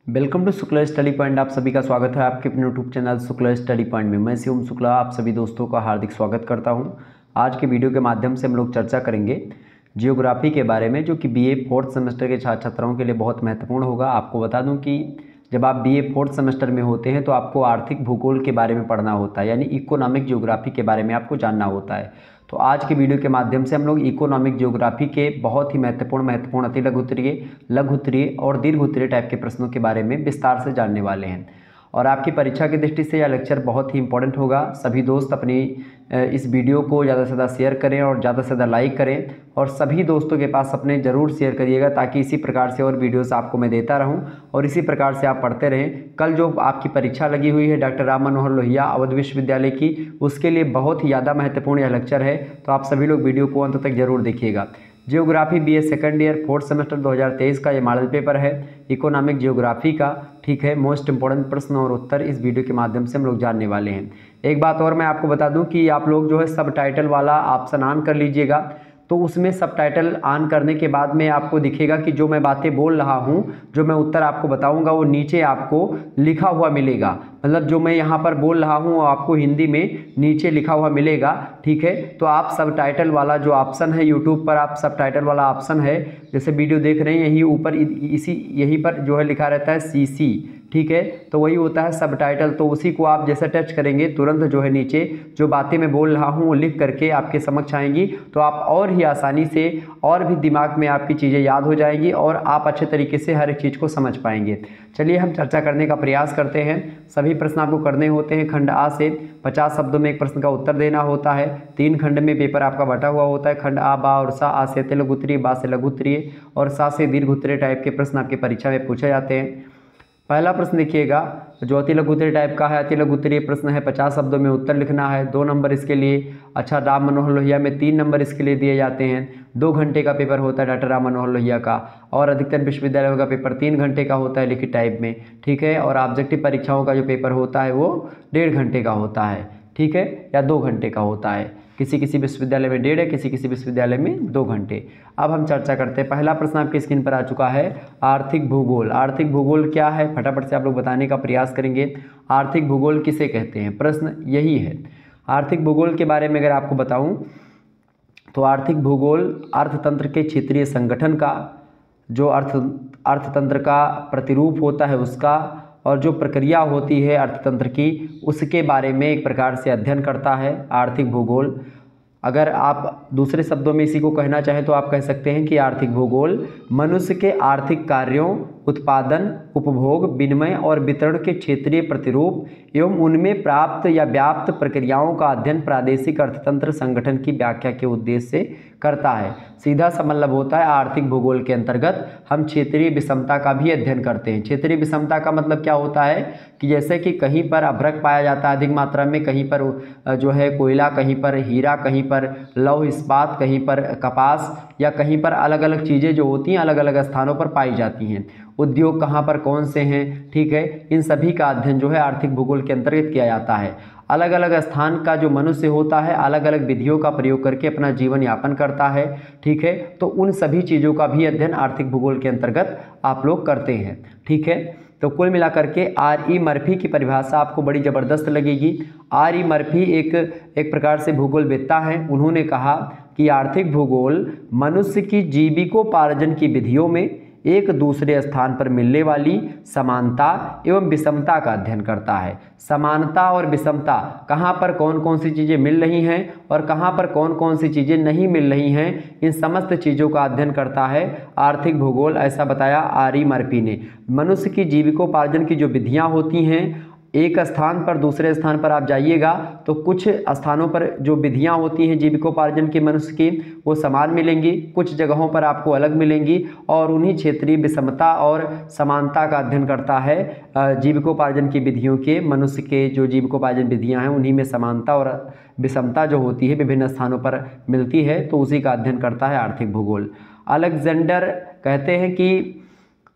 Welcome to Shukla study point. आप सभी का स्वागत है आपके अपने YouTube channel Shukla study point में। मैं शिवम शुक्ला आप सभी दोस्तों का हार्दिक स्वागत करता हूं। आज के वीडियो के माध्यम से हम लोग चर्चा करेंगे जियोग्राफी के बारे में, जो कि बीए फोर्थ सेमेस्टर के छात्र छात्राओं के लिए बहुत महत्वपूर्ण होगा। आपको बता दूं कि जब आप बीए फोर्थ सेमेस्टर में होते हैं तो आपको आर्थिक भूगोल के बारे में पढ़ना होता है, यानी इकोनॉमिक जियोग्राफी के बारे में आपको जानना होता है। तो आज के वीडियो के माध्यम से हम लोग इकोनॉमिक जियोग्राफी के बहुत ही महत्वपूर्ण अति लघु उत्तरीय, लघु उत्तरीय और दीर्घ उत्तरीय टाइप के प्रश्नों के बारे में विस्तार से जानने वाले हैं। और आपकी परीक्षा की दृष्टि से यह लेक्चर बहुत ही इंपॉर्टेंट होगा। सभी दोस्त अपनी इस वीडियो को ज़्यादा से ज़्यादा शेयर करें और ज़्यादा से ज़्यादा लाइक करें, और सभी दोस्तों के पास अपने ज़रूर शेयर करिएगा, ताकि इसी प्रकार से और वीडियोस आपको मैं देता रहूं और इसी प्रकार से आप पढ़ते रहें। कल जो आपकी परीक्षा लगी हुई है डॉक्टर राम मनोहर लोहिया अवध विश्वविद्यालय की, उसके लिए बहुत ही ज़्यादा महत्वपूर्ण यह लेक्चर है। तो आप सभी लोग वीडियो को अंत तक जरूर देखिएगा। Geography BA second year fourth semester 2023 का ये मॉडल पेपर है इकोनॉमिक जियोग्राफी का। ठीक है, मोस्ट इंपॉर्टेंट प्रश्न और उत्तर इस वीडियो के माध्यम से हम लोग जानने वाले हैं। एक बात और मैं आपको बता दूं कि आप लोग जो है सब टाइटल वाला ऑप्शन ऑन कर लीजिएगा। तो उसमें सब टाइटल ऑन करने के बाद में आपको दिखेगा कि जो मैं बातें बोल रहा हूं, जो मैं उत्तर आपको बताऊंगा, वो नीचे आपको लिखा हुआ मिलेगा। मतलब जो मैं यहाँ पर बोल रहा हूँ वो आपको हिंदी में नीचे लिखा हुआ मिलेगा। ठीक है, तो आप सब टाइटल वाला जो ऑप्शन है, यूट्यूब पर आप सब टाइटल वाला ऑप्शन है, जैसे वीडियो देख रहे हैं, यही ऊपर यहीं पर जो है लिखा रहता है CC। ठीक है, तो वही होता है सब टाइटल। तो उसी को आप जैसे टच करेंगे तुरंत जो है नीचे जो बातें मैं बोल रहा हूँ वो लिख करके आपके समक्ष आएंगी। तो आप और ही आसानी से और भी दिमाग में आपकी चीज़ें याद हो जाएंगी और आप अच्छे तरीके से हर एक चीज़ को समझ पाएंगे। चलिए हम चर्चा करने का प्रयास करते हैं। सभी प्रश्न आपको करने होते हैं। खंड आ से 50 शब्दों में एक प्रश्न का उत्तर देना होता है। 3 खंड में पेपर आपका बटा हुआ होता है। खंड आ, बा और सा। आ से अति लघु उत्तरीय, बा से लघु उत्तरीय और सा से दीर्घ उत्तरीय टाइप के प्रश्न आपकी परीक्षा में पूछे जाते हैं। पहला प्रश्न देखिएगा जो अति लघु उत्तरीय टाइप का है। अति लघु उत्तरीय प्रश्न है, 50 शब्दों में उत्तर लिखना है। 2 नंबर इसके लिए। अच्छा, राम मनोहर लोहिया में 3 नंबर इसके लिए दिए जाते हैं। 2 घंटे का पेपर होता है डॉक्टर राम मनोहर लोहिया का, और अधिकतर विश्वविद्यालयों का पेपर 3 घंटे का होता है लिखित टाइप में। ठीक है, और ऑब्जेक्टिव परीक्षाओं का जो पेपर होता है वो 1.5 घंटे का होता है। ठीक है, या 2 घंटे का होता है। किसी किसी विश्वविद्यालय में 1.5 है, किसी किसी विश्वविद्यालय में 2 घंटे। अब हम चर्चा करते हैं। पहला प्रश्न आपकी स्क्रीन पर आ चुका है, आर्थिक भूगोल। आर्थिक भूगोल क्या है, फटाफट से आप लोग बताने का प्रयास करेंगे। आर्थिक भूगोल किसे कहते हैं, प्रश्न यही है। आर्थिक भूगोल के बारे में अगर आपको बताऊं तो आर्थिक भूगोल अर्थतंत्र के क्षेत्रीय संगठन का, जो अर्थतंत्र का प्रतिरूप होता है उसका, और जो प्रक्रिया होती है अर्थतंत्र की, उसके बारे में एक प्रकार से अध्ययन करता है आर्थिक भूगोल। अगर आप दूसरे शब्दों में इसी को कहना चाहें तो आप कह सकते हैं कि आर्थिक भूगोल मनुष्य के आर्थिक कार्यों, उत्पादन, उपभोग, विनिमय और वितरण के क्षेत्रीय प्रतिरूप एवं उनमें प्राप्त या व्याप्त प्रक्रियाओं का अध्ययन प्रादेशिक अर्थतंत्र संगठन की व्याख्या के उद्देश्य से करता है। सीधा सा मतलब होता है आर्थिक भूगोल के अंतर्गत हम क्षेत्रीय विषमता का भी अध्ययन करते हैं। क्षेत्रीय विषमता का मतलब क्या होता है कि जैसे कि कहीं पर अभ्रक पाया जाता है अधिक मात्रा में, कहीं पर जो है कोयला, कहीं पर हीरा, कहीं पर लौह इस्पात, कहीं पर कपास, या कहीं पर अलग अलग चीज़ें जो होती हैं अलग अलग स्थानों पर पाई जाती हैं। उद्योग कहाँ पर कौन से हैं, ठीक है, इन सभी का अध्ययन जो है आर्थिक भूगोल के अंतर्गत किया जाता है। अलग अलग स्थान का जो मनुष्य होता है अलग अलग विधियों का प्रयोग करके अपना जीवन यापन करता है। ठीक है, तो उन सभी चीज़ों का भी अध्ययन आर्थिक भूगोल के अंतर्गत आप लोग करते हैं। ठीक है, तो कुल मिलाकर के R.E. मर्फी की परिभाषा आपको बड़ी ज़बरदस्त लगेगी। R.E. मर्फी एक प्रकार से भूगोलवेत्ता हैं। उन्होंने कहा कि आर्थिक भूगोल मनुष्य की जीविकोपार्जन की विधियों में एक दूसरे स्थान पर मिलने वाली समानता एवं विषमता का अध्ययन करता है। समानता और विषमता, कहाँ पर कौन कौन सी चीज़ें मिल रही हैं और कहाँ पर कौन कौन सी चीज़ें नहीं मिल रही हैं, इन समस्त चीज़ों का अध्ययन करता है आर्थिक भूगोल, ऐसा बताया R.E. मर्फी ने। मनुष्य की जीविकोपार्जन की जो विधियाँ होती हैं, एक स्थान पर दूसरे स्थान पर आप जाइएगा तो कुछ स्थानों पर जो विधियां होती हैं जीविकोपार्जन के मनुष्य की वो समान मिलेंगी, कुछ जगहों पर आपको अलग मिलेंगी, और उन्हीं क्षेत्रीय विषमता और समानता का अध्ययन करता है जीविकोपार्जन की विधियों के। मनुष्य के जो जीविकोपार्जन विधियां हैं उन्हीं में समानता और विषमता जो होती है विभिन्न स्थानों पर मिलती है, तो उसी का अध्ययन करता है आर्थिक भूगोल। अलेक्जेंडर कहते हैं कि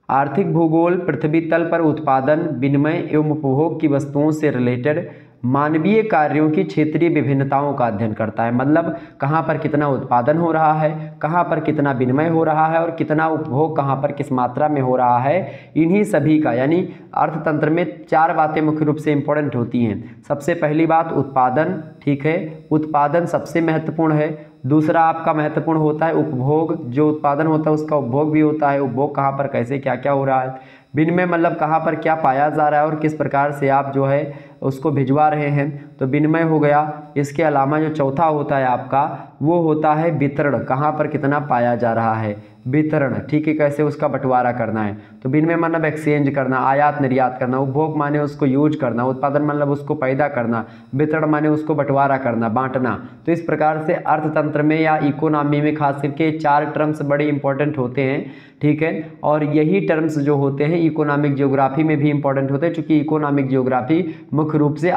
आर्थिक भूगोल पृथ्वी तल पर उत्पादन, विनिमय एवं उपभोग की वस्तुओं से रिलेटेड मानवीय कार्यों की क्षेत्रीय विभिन्नताओं का अध्ययन करता है। मतलब कहाँ पर कितना उत्पादन हो रहा है, कहाँ पर कितना विनिमय हो रहा है और कितना उपभोग कहाँ पर किस मात्रा में हो रहा है, इन्हीं सभी का, यानी अर्थतंत्र में 4 बातें मुख्य रूप से इंपॉर्टेंट होती हैं। सबसे पहली बात उत्पादन, ठीक है, उत्पादन सबसे महत्वपूर्ण है। दूसरा आपका महत्वपूर्ण होता है उपभोग, जो उत्पादन होता है उसका उपभोग भी होता है, उपभोग कहाँ पर कैसे क्या क्या हो रहा है। विनिमय मतलब कहाँ पर क्या पाया जा रहा है और किस प्रकार से आप जो है उसको भिजवा रहे हैं, तो विनिमय हो गया। इसके अलावा जो चौथा होता है आपका वो होता है वितरण, कहाँ पर कितना पाया जा रहा है, वितरण, ठीक है, कैसे उसका बंटवारा करना है। तो विनिमय मतलब एक्सचेंज करना, आयात निर्यात करना, उपभोग माने उसको यूज करना, उत्पादन मतलब उसको पैदा करना, वितरण माने उसको बंटवारा करना, बांटना। तो इस प्रकार से अर्थतंत्र में या इकोनॉमी में खास करके 4 टर्म्स बड़े इंपॉर्टेंट होते हैं, ठीक है। और यही टर्म्स जो होते हैं इकोनॉमिक जियोग्राफी में भी इंपॉर्टेंट होते हैं, क्योंकि इकोनॉमिक जियोग्राफी मुख्य रूप से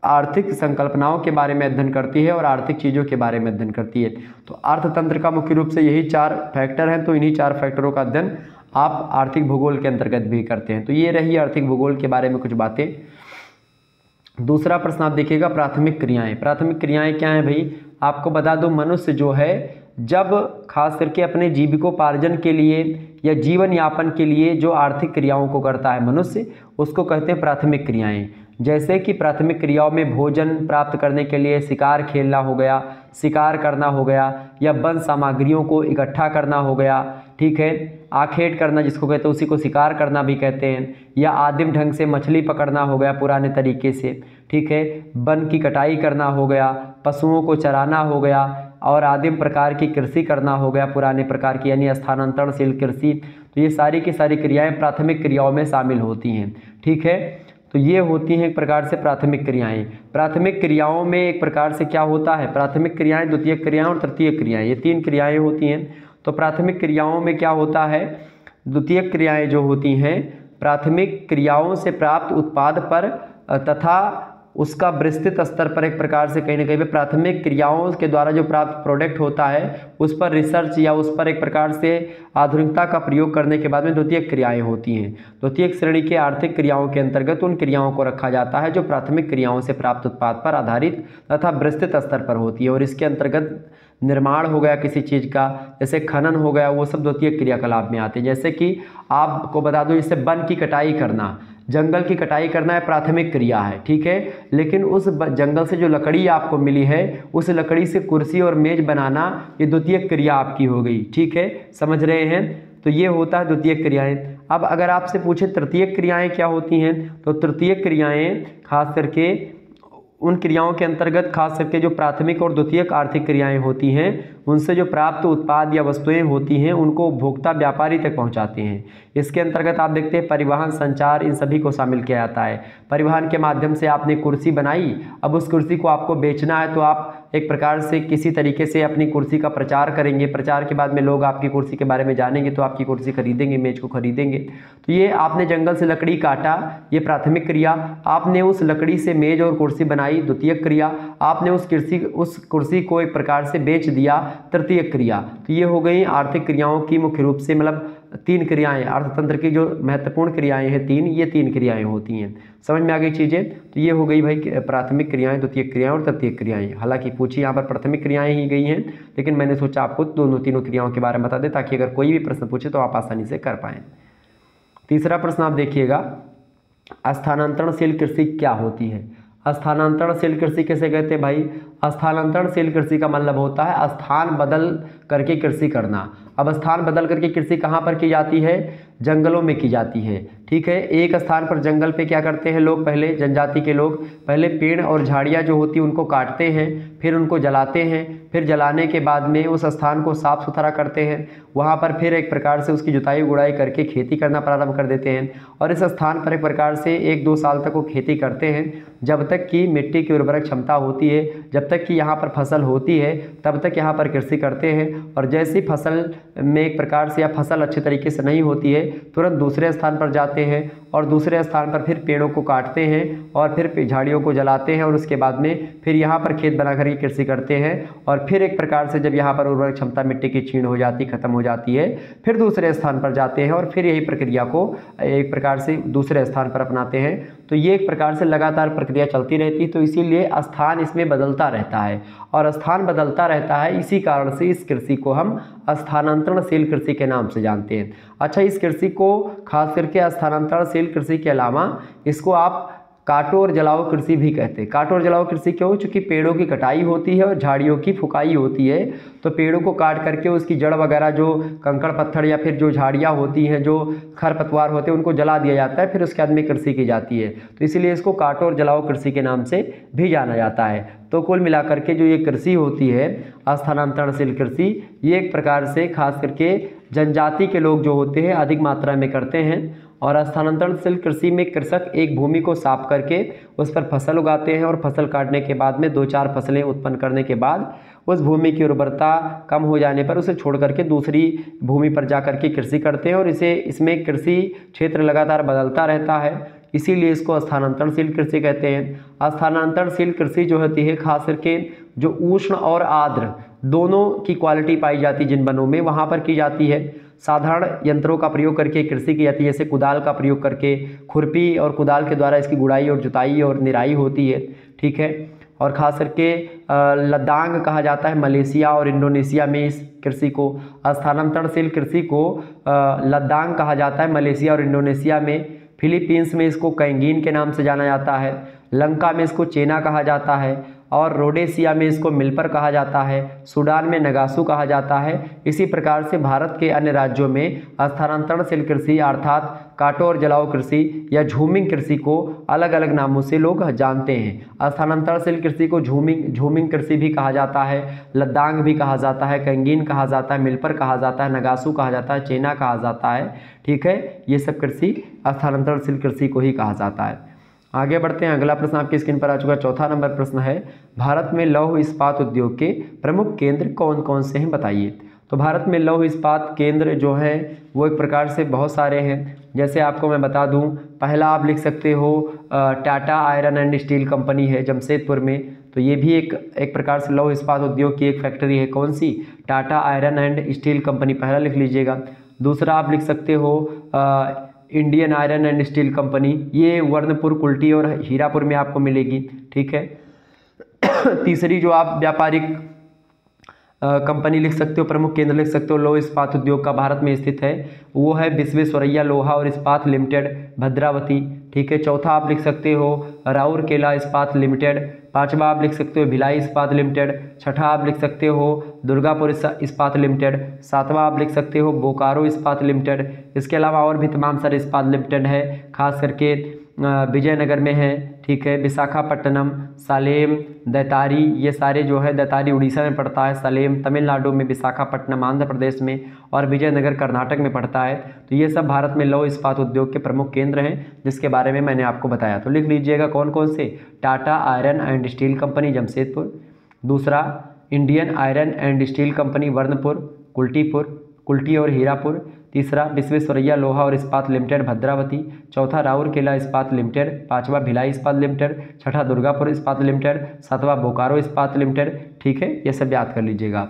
आर्थिक संकल्पनाओं के बारे में अध्ययन करती है और आर्थिक चीज़ों के बारे में अध्ययन करती है। तो अर्थतंत्र का मुख्य रूप से यही 4 फैक्टर हैं, तो इन्हीं 4 फैक्टरों का अध्ययन आप आर्थिक भूगोल के अंतर्गत भी करते हैं। तो ये रही आर्थिक भूगोल के बारे में कुछ बातें। दूसरा प्रश्न आप देखिएगा, प्राथमिक क्रियाएं। प्राथमिक क्रियाएं क्या हैं भाई, आपको बता दूं, मनुष्य जो है जब खास करके अपने जीविकोपार्जन के लिए या जीवन यापन के लिए जो आर्थिक क्रियाओं को करता है मनुष्य, उसको कहते हैं प्राथमिक क्रियाएं। जैसे कि प्राथमिक क्रियाओं में भोजन प्राप्त करने के लिए शिकार खेलना हो गया, शिकार करना हो गया, या वन सामग्रियों को इकट्ठा करना हो गया, ठीक है, आखेट करना जिसको कहते हैं, उसी को शिकार करना भी कहते हैं, या आदिम ढंग से मछली पकड़ना हो गया पुराने तरीके से, ठीक है, वन की कटाई करना हो गया, पशुओं को चराना हो गया, और आदिम प्रकार की कृषि करना हो गया पुराने प्रकार की, यानी स्थानांतरणशील कृषि। तो ये सारी की सारी क्रियाएं प्राथमिक क्रियाओं में शामिल होती हैं, ठीक है। तो ये होती हैं एक प्रकार से प्राथमिक क्रियाएं। प्राथमिक क्रियाओं में एक प्रकार से क्या होता है, प्राथमिक क्रियाएं, द्वितीयक क्रियाएं और तृतीयक क्रियाएं, ये 3 क्रियाएं होती हैं। तो प्राथमिक क्रियाओं में क्या होता है, द्वितीयक क्रियाएं जो होती हैं प्राथमिक क्रियाओं से प्राप्त उत्पाद पर तथा उसका विस्तृत स्तर पर एक प्रकार से कहीं ना कहीं पे प्राथमिक क्रियाओं के द्वारा जो प्राप्त प्रोडक्ट होता है उस पर रिसर्च या उस पर एक प्रकार से आधुनिकता का प्रयोग करने के बाद में द्वितीयक क्रियाएं होती हैं। द्वितीयक श्रेणी के आर्थिक क्रियाओं के अंतर्गत उन क्रियाओं को रखा जाता है जो प्राथमिक क्रियाओं से प्राप्त उत्पाद पर आधारित तथा विस्तृत स्तर पर होती है, और इसके अंतर्गत निर्माण हो गया किसी चीज़ का, जैसे खनन हो गया, वो सब द्वितीयक क्रियाकलाप में आते हैं। जैसे कि आपको बता दूं, जैसे वन की कटाई करना, जंगल की कटाई करना है प्राथमिक क्रिया है, ठीक है, लेकिन उस जंगल से जो लकड़ी आपको मिली है उस लकड़ी से कुर्सी और मेज बनाना ये द्वितीयक क्रिया आपकी हो गई, ठीक है, समझ रहे हैं। तो ये होता है द्वितीयक क्रियाएं। अब अगर आपसे पूछे तृतीयक क्रियाएं क्या होती हैं, तो तृतीयक क्रियाएं खास करके उन क्रियाओं के अंतर्गत खास करके जो प्राथमिक और द्वितीयक आर्थिक क्रियाएं होती हैं उनसे जो प्राप्त उत्पाद या वस्तुएं होती हैं उनको उपभोक्ता व्यापारी तक पहुंचाते हैं। इसके अंतर्गत आप देखते हैं परिवहन, संचार, इन सभी को शामिल किया जाता है। परिवहन के माध्यम से आपने कुर्सी बनाई, अब उस कुर्सी को आपको बेचना है तो आप एक प्रकार से किसी तरीके से अपनी कुर्सी का प्रचार करेंगे, प्रचार के बाद में लोग आपकी कुर्सी के बारे में जानेंगे तो आपकी कुर्सी खरीदेंगे, मेज को खरीदेंगे। तो ये आपने जंगल से लकड़ी काटा, ये प्राथमिक क्रिया, आपने उस लकड़ी से मेज और कुर्सी बनाई, द्वितीयक क्रिया, आपने उस कुर्सी को एक प्रकार से बेच दिया, तृतीयक क्रिया। तो ये हो गई आर्थिक क्रियाओं की मुख्य रूप से मतलब 3 क्रियाएं, अर्थतंत्र की जो महत्वपूर्ण क्रियाएं हैं 3, ये 3 क्रियाएं होती हैं। समझ में आ गई चीज़ें। तो ये हो गई भाई प्राथमिक क्रियाएं, द्वितीयक क्रियाएं और तृतीयक क्रियाएं। हालांकि पूछी यहाँ पर प्राथमिक क्रियाएं ही गई हैं, लेकिन मैंने सोचा आपको तीनों क्रियाओं के बारे में बता दें ताकि अगर कोई भी प्रश्न पूछे तो आप आसानी से कर पाएँ। तीसरा प्रश्न आप देखिएगा, स्थानांतरणशील कृषि क्या होती है। स्थानांतरणशील कृषि कैसे कहते हैं भाई, स्थानांतरणशील कृषि का मतलब होता है स्थान बदल करके कृषि करना। अब स्थान बदल करके कृषि कहाँ पर की जाती है, जंगलों में की जाती है, ठीक है। एक स्थान पर जंगल पे क्या करते हैं लोग, पहले जनजाति के लोग पहले पेड़ और झाड़ियाँ जो होती हैं उनको काटते हैं, फिर उनको जलाते हैं, फिर जलाने के बाद में उस स्थान को साफ सुथरा करते हैं, वहाँ पर फिर एक प्रकार से उसकी जुताई गुड़ाई करके खेती करना प्रारंभ कर देते हैं, और इस स्थान पर एक प्रकार से 1-2 साल तक वो खेती करते हैं, जब तक कि मिट्टी की उर्वरक क्षमता होती है, जब तक कि यहाँ पर फसल होती है तब तक यहाँ पर कृषि करते हैं। और जैसी फसल में एक प्रकार से या फसल अच्छे तरीके से नहीं होती है तुरंत दूसरे स्थान पर जाते हैं और दूसरे स्थान पर फिर पेड़ों को काटते हैं और फिर झाड़ियों को जलाते हैं और उसके बाद में फिर यहाँ पर खेत बना करके कृषि करते हैं। और फिर एक प्रकार से जब यहाँ पर उर्वरक क्षमता मिट्टी की क्षीण हो जाती, खत्म हो जाती है, फिर दूसरे स्थान पर जाते हैं और फिर यही प्रक्रिया को एक प्रकार से दूसरे स्थान पर अपनाते हैं। तो ये एक प्रकार से लगातार प्रक्रिया चलती रहती है। तो इसीलिए स्थान इसमें बदलता रहता है और स्थान बदलता रहता है, इसी कारण से इस कृषि को हम स्थानांतरणशील कृषि के नाम से जानते हैं। अच्छा, इस कृषि को खास करके स्थानांतरणशील कृषि के अलावा इसको आप काटो और जलाओ कृषि भी कहते हैं। काटो और जलाओ कृषि क्यों? चूँकि पेड़ों की कटाई होती है और झाड़ियों की फुकाई होती है, तो पेड़ों को काट करके उसकी जड़ वगैरह जो कंकड़ पत्थर या फिर जो झाड़ियाँ होती हैं, जो खरपतवार होते हैं, उनको जला दिया जाता है, फिर उसके बाद में कृषि की जाती है। तो इसीलिए इसको काटो और जलाओ कृषि के नाम से भी जाना जाता है। तो कुल मिलाकर के जो ये कृषि होती है स्थानांतरणशील कृषि, ये एक प्रकार से खास करके जनजाति के लोग जो होते हैं अधिक मात्रा में करते हैं। और स्थानांतरणशील कृषि में कृषक एक भूमि को साफ करके उस पर फसल उगाते हैं और फसल काटने के बाद में 2-4 फसलें उत्पन्न करने के बाद उस भूमि की उर्वरता कम हो जाने पर उसे छोड़ करके दूसरी भूमि पर जा करके कृषि करते हैं और इसमें कृषि क्षेत्र लगातार बदलता रहता है, इसीलिए इसको स्थानांतरणशील कृषि कहते हैं। स्थानांतरणशील कृषि जो होती है खास करके जो उष्ण और आर्द्र दोनों की क्वालिटी पाई जाती है जिन वनों में, वहाँ पर की जाती है। साधारण यंत्रों का प्रयोग करके कृषि की जाती है, जैसे कुदाल का प्रयोग करके, खुरपी और कुदाल के द्वारा इसकी गुड़ाई और जुताई और निराई होती है, ठीक है। और ख़ास करके लद्दाख कहा जाता है मलेशिया और इंडोनेशिया में इस कृषि को। स्थानांतरणशील कृषि को लद्दाख कहा जाता है मलेशिया और इंडोनेशिया में। फिलीपींस में इसको कैंगीन के नाम से जाना जाता है। लंका में इसको चेना कहा जाता है और रोडेशिया में इसको मिल्पर कहा जाता है। सूडान में नगासू कहा जाता है। इसी प्रकार से भारत के अन्य राज्यों में स्थानांतरणशील कृषि अर्थात काटो और जलाओ कृषि या झूमिंग कृषि को अलग अलग नामों से लोग जानते हैं। स्थानांतरणशील कृषि को झूमिंग कृषि भी कहा जाता है, लद्दाख भी कहा जाता है, कैंगीन कहा जाता है, मिल्पर कहा जाता है, नगासू कहा जाता है, चेना कहा जाता है, ठीक है। ये सब कृषि स्थानांतरणशील कृषि को ही कहा जाता है। आगे बढ़ते हैं, अगला प्रश्न आपकी स्क्रीन पर आ चुका है। चौथा नंबर प्रश्न है, भारत में लौह इस्पात उद्योग के प्रमुख केंद्र कौन कौन से हैं, बताइए। तो भारत में लौह इस्पात केंद्र जो है वो एक प्रकार से बहुत सारे हैं। जैसे आपको मैं बता दूं, पहला आप लिख सकते हो Tata iron and steel company है जमशेदपुर में, तो ये भी एक प्रकार से लौह इस्पात उद्योग की एक फैक्ट्री है। कौन सी? Tata iron and steel company, पहला लिख लीजिएगा। दूसरा आप लिख सकते हो Indian iron and steel company, ये वर्णपुर, कुल्टी और हीरापुर में आपको मिलेगी, ठीक है। तीसरी जो आप व्यापारिक कंपनी लिख सकते हो, प्रमुख केंद्र लिख सकते हो लौह इस्पात उद्योग का भारत में स्थित है, वो है विश्वेश्वरैया लोहा और इस्पात लिमिटेड भद्रावती, ठीक है। चौथा आप लिख सकते हो राउरकेला इस्पात लिमिटेड। पांचवा आप लिख सकते हो भिलाई इस्पात लिमिटेड। छठा आप लिख सकते हो दुर्गापुर इस्पात लिमिटेड। सातवां आप लिख सकते हो बोकारो इस्पात लिमिटेड। इसके अलावा और भी तमाम सारे इस्पात लिमिटेड है, खास करके विजयनगर में है, ठीक है। विशाखापट्टनम, सालेम, दैतारी, ये सारे जो है, दैतारी उड़ीसा में पड़ता है, सालेम तमिलनाडु में, विशाखापट्टनम आंध्र प्रदेश में और विजयनगर कर्नाटक में पड़ता है। तो ये सब भारत में लौह इस्पात उद्योग के प्रमुख केंद्र हैं जिसके बारे में मैंने आपको बताया। तो लिख लीजिएगा कौन कौन से। Tata iron and steel company Jamshedpur, दूसरा Indian iron and steel company Burnpur, Kulti और हीरापुर, तीसरा विश्वेश्वरैया लोहा और इस्पात लिमिटेड भद्रावती, चौथा राउरकेला इस्पात लिमिटेड, पांचवा भिलाई इस्पात लिमिटेड, छठा दुर्गापुर इस्पात लिमिटेड, सातवां बोकारो इस्पात लिमिटेड, ठीक है। ये सब याद कर लीजिएगा।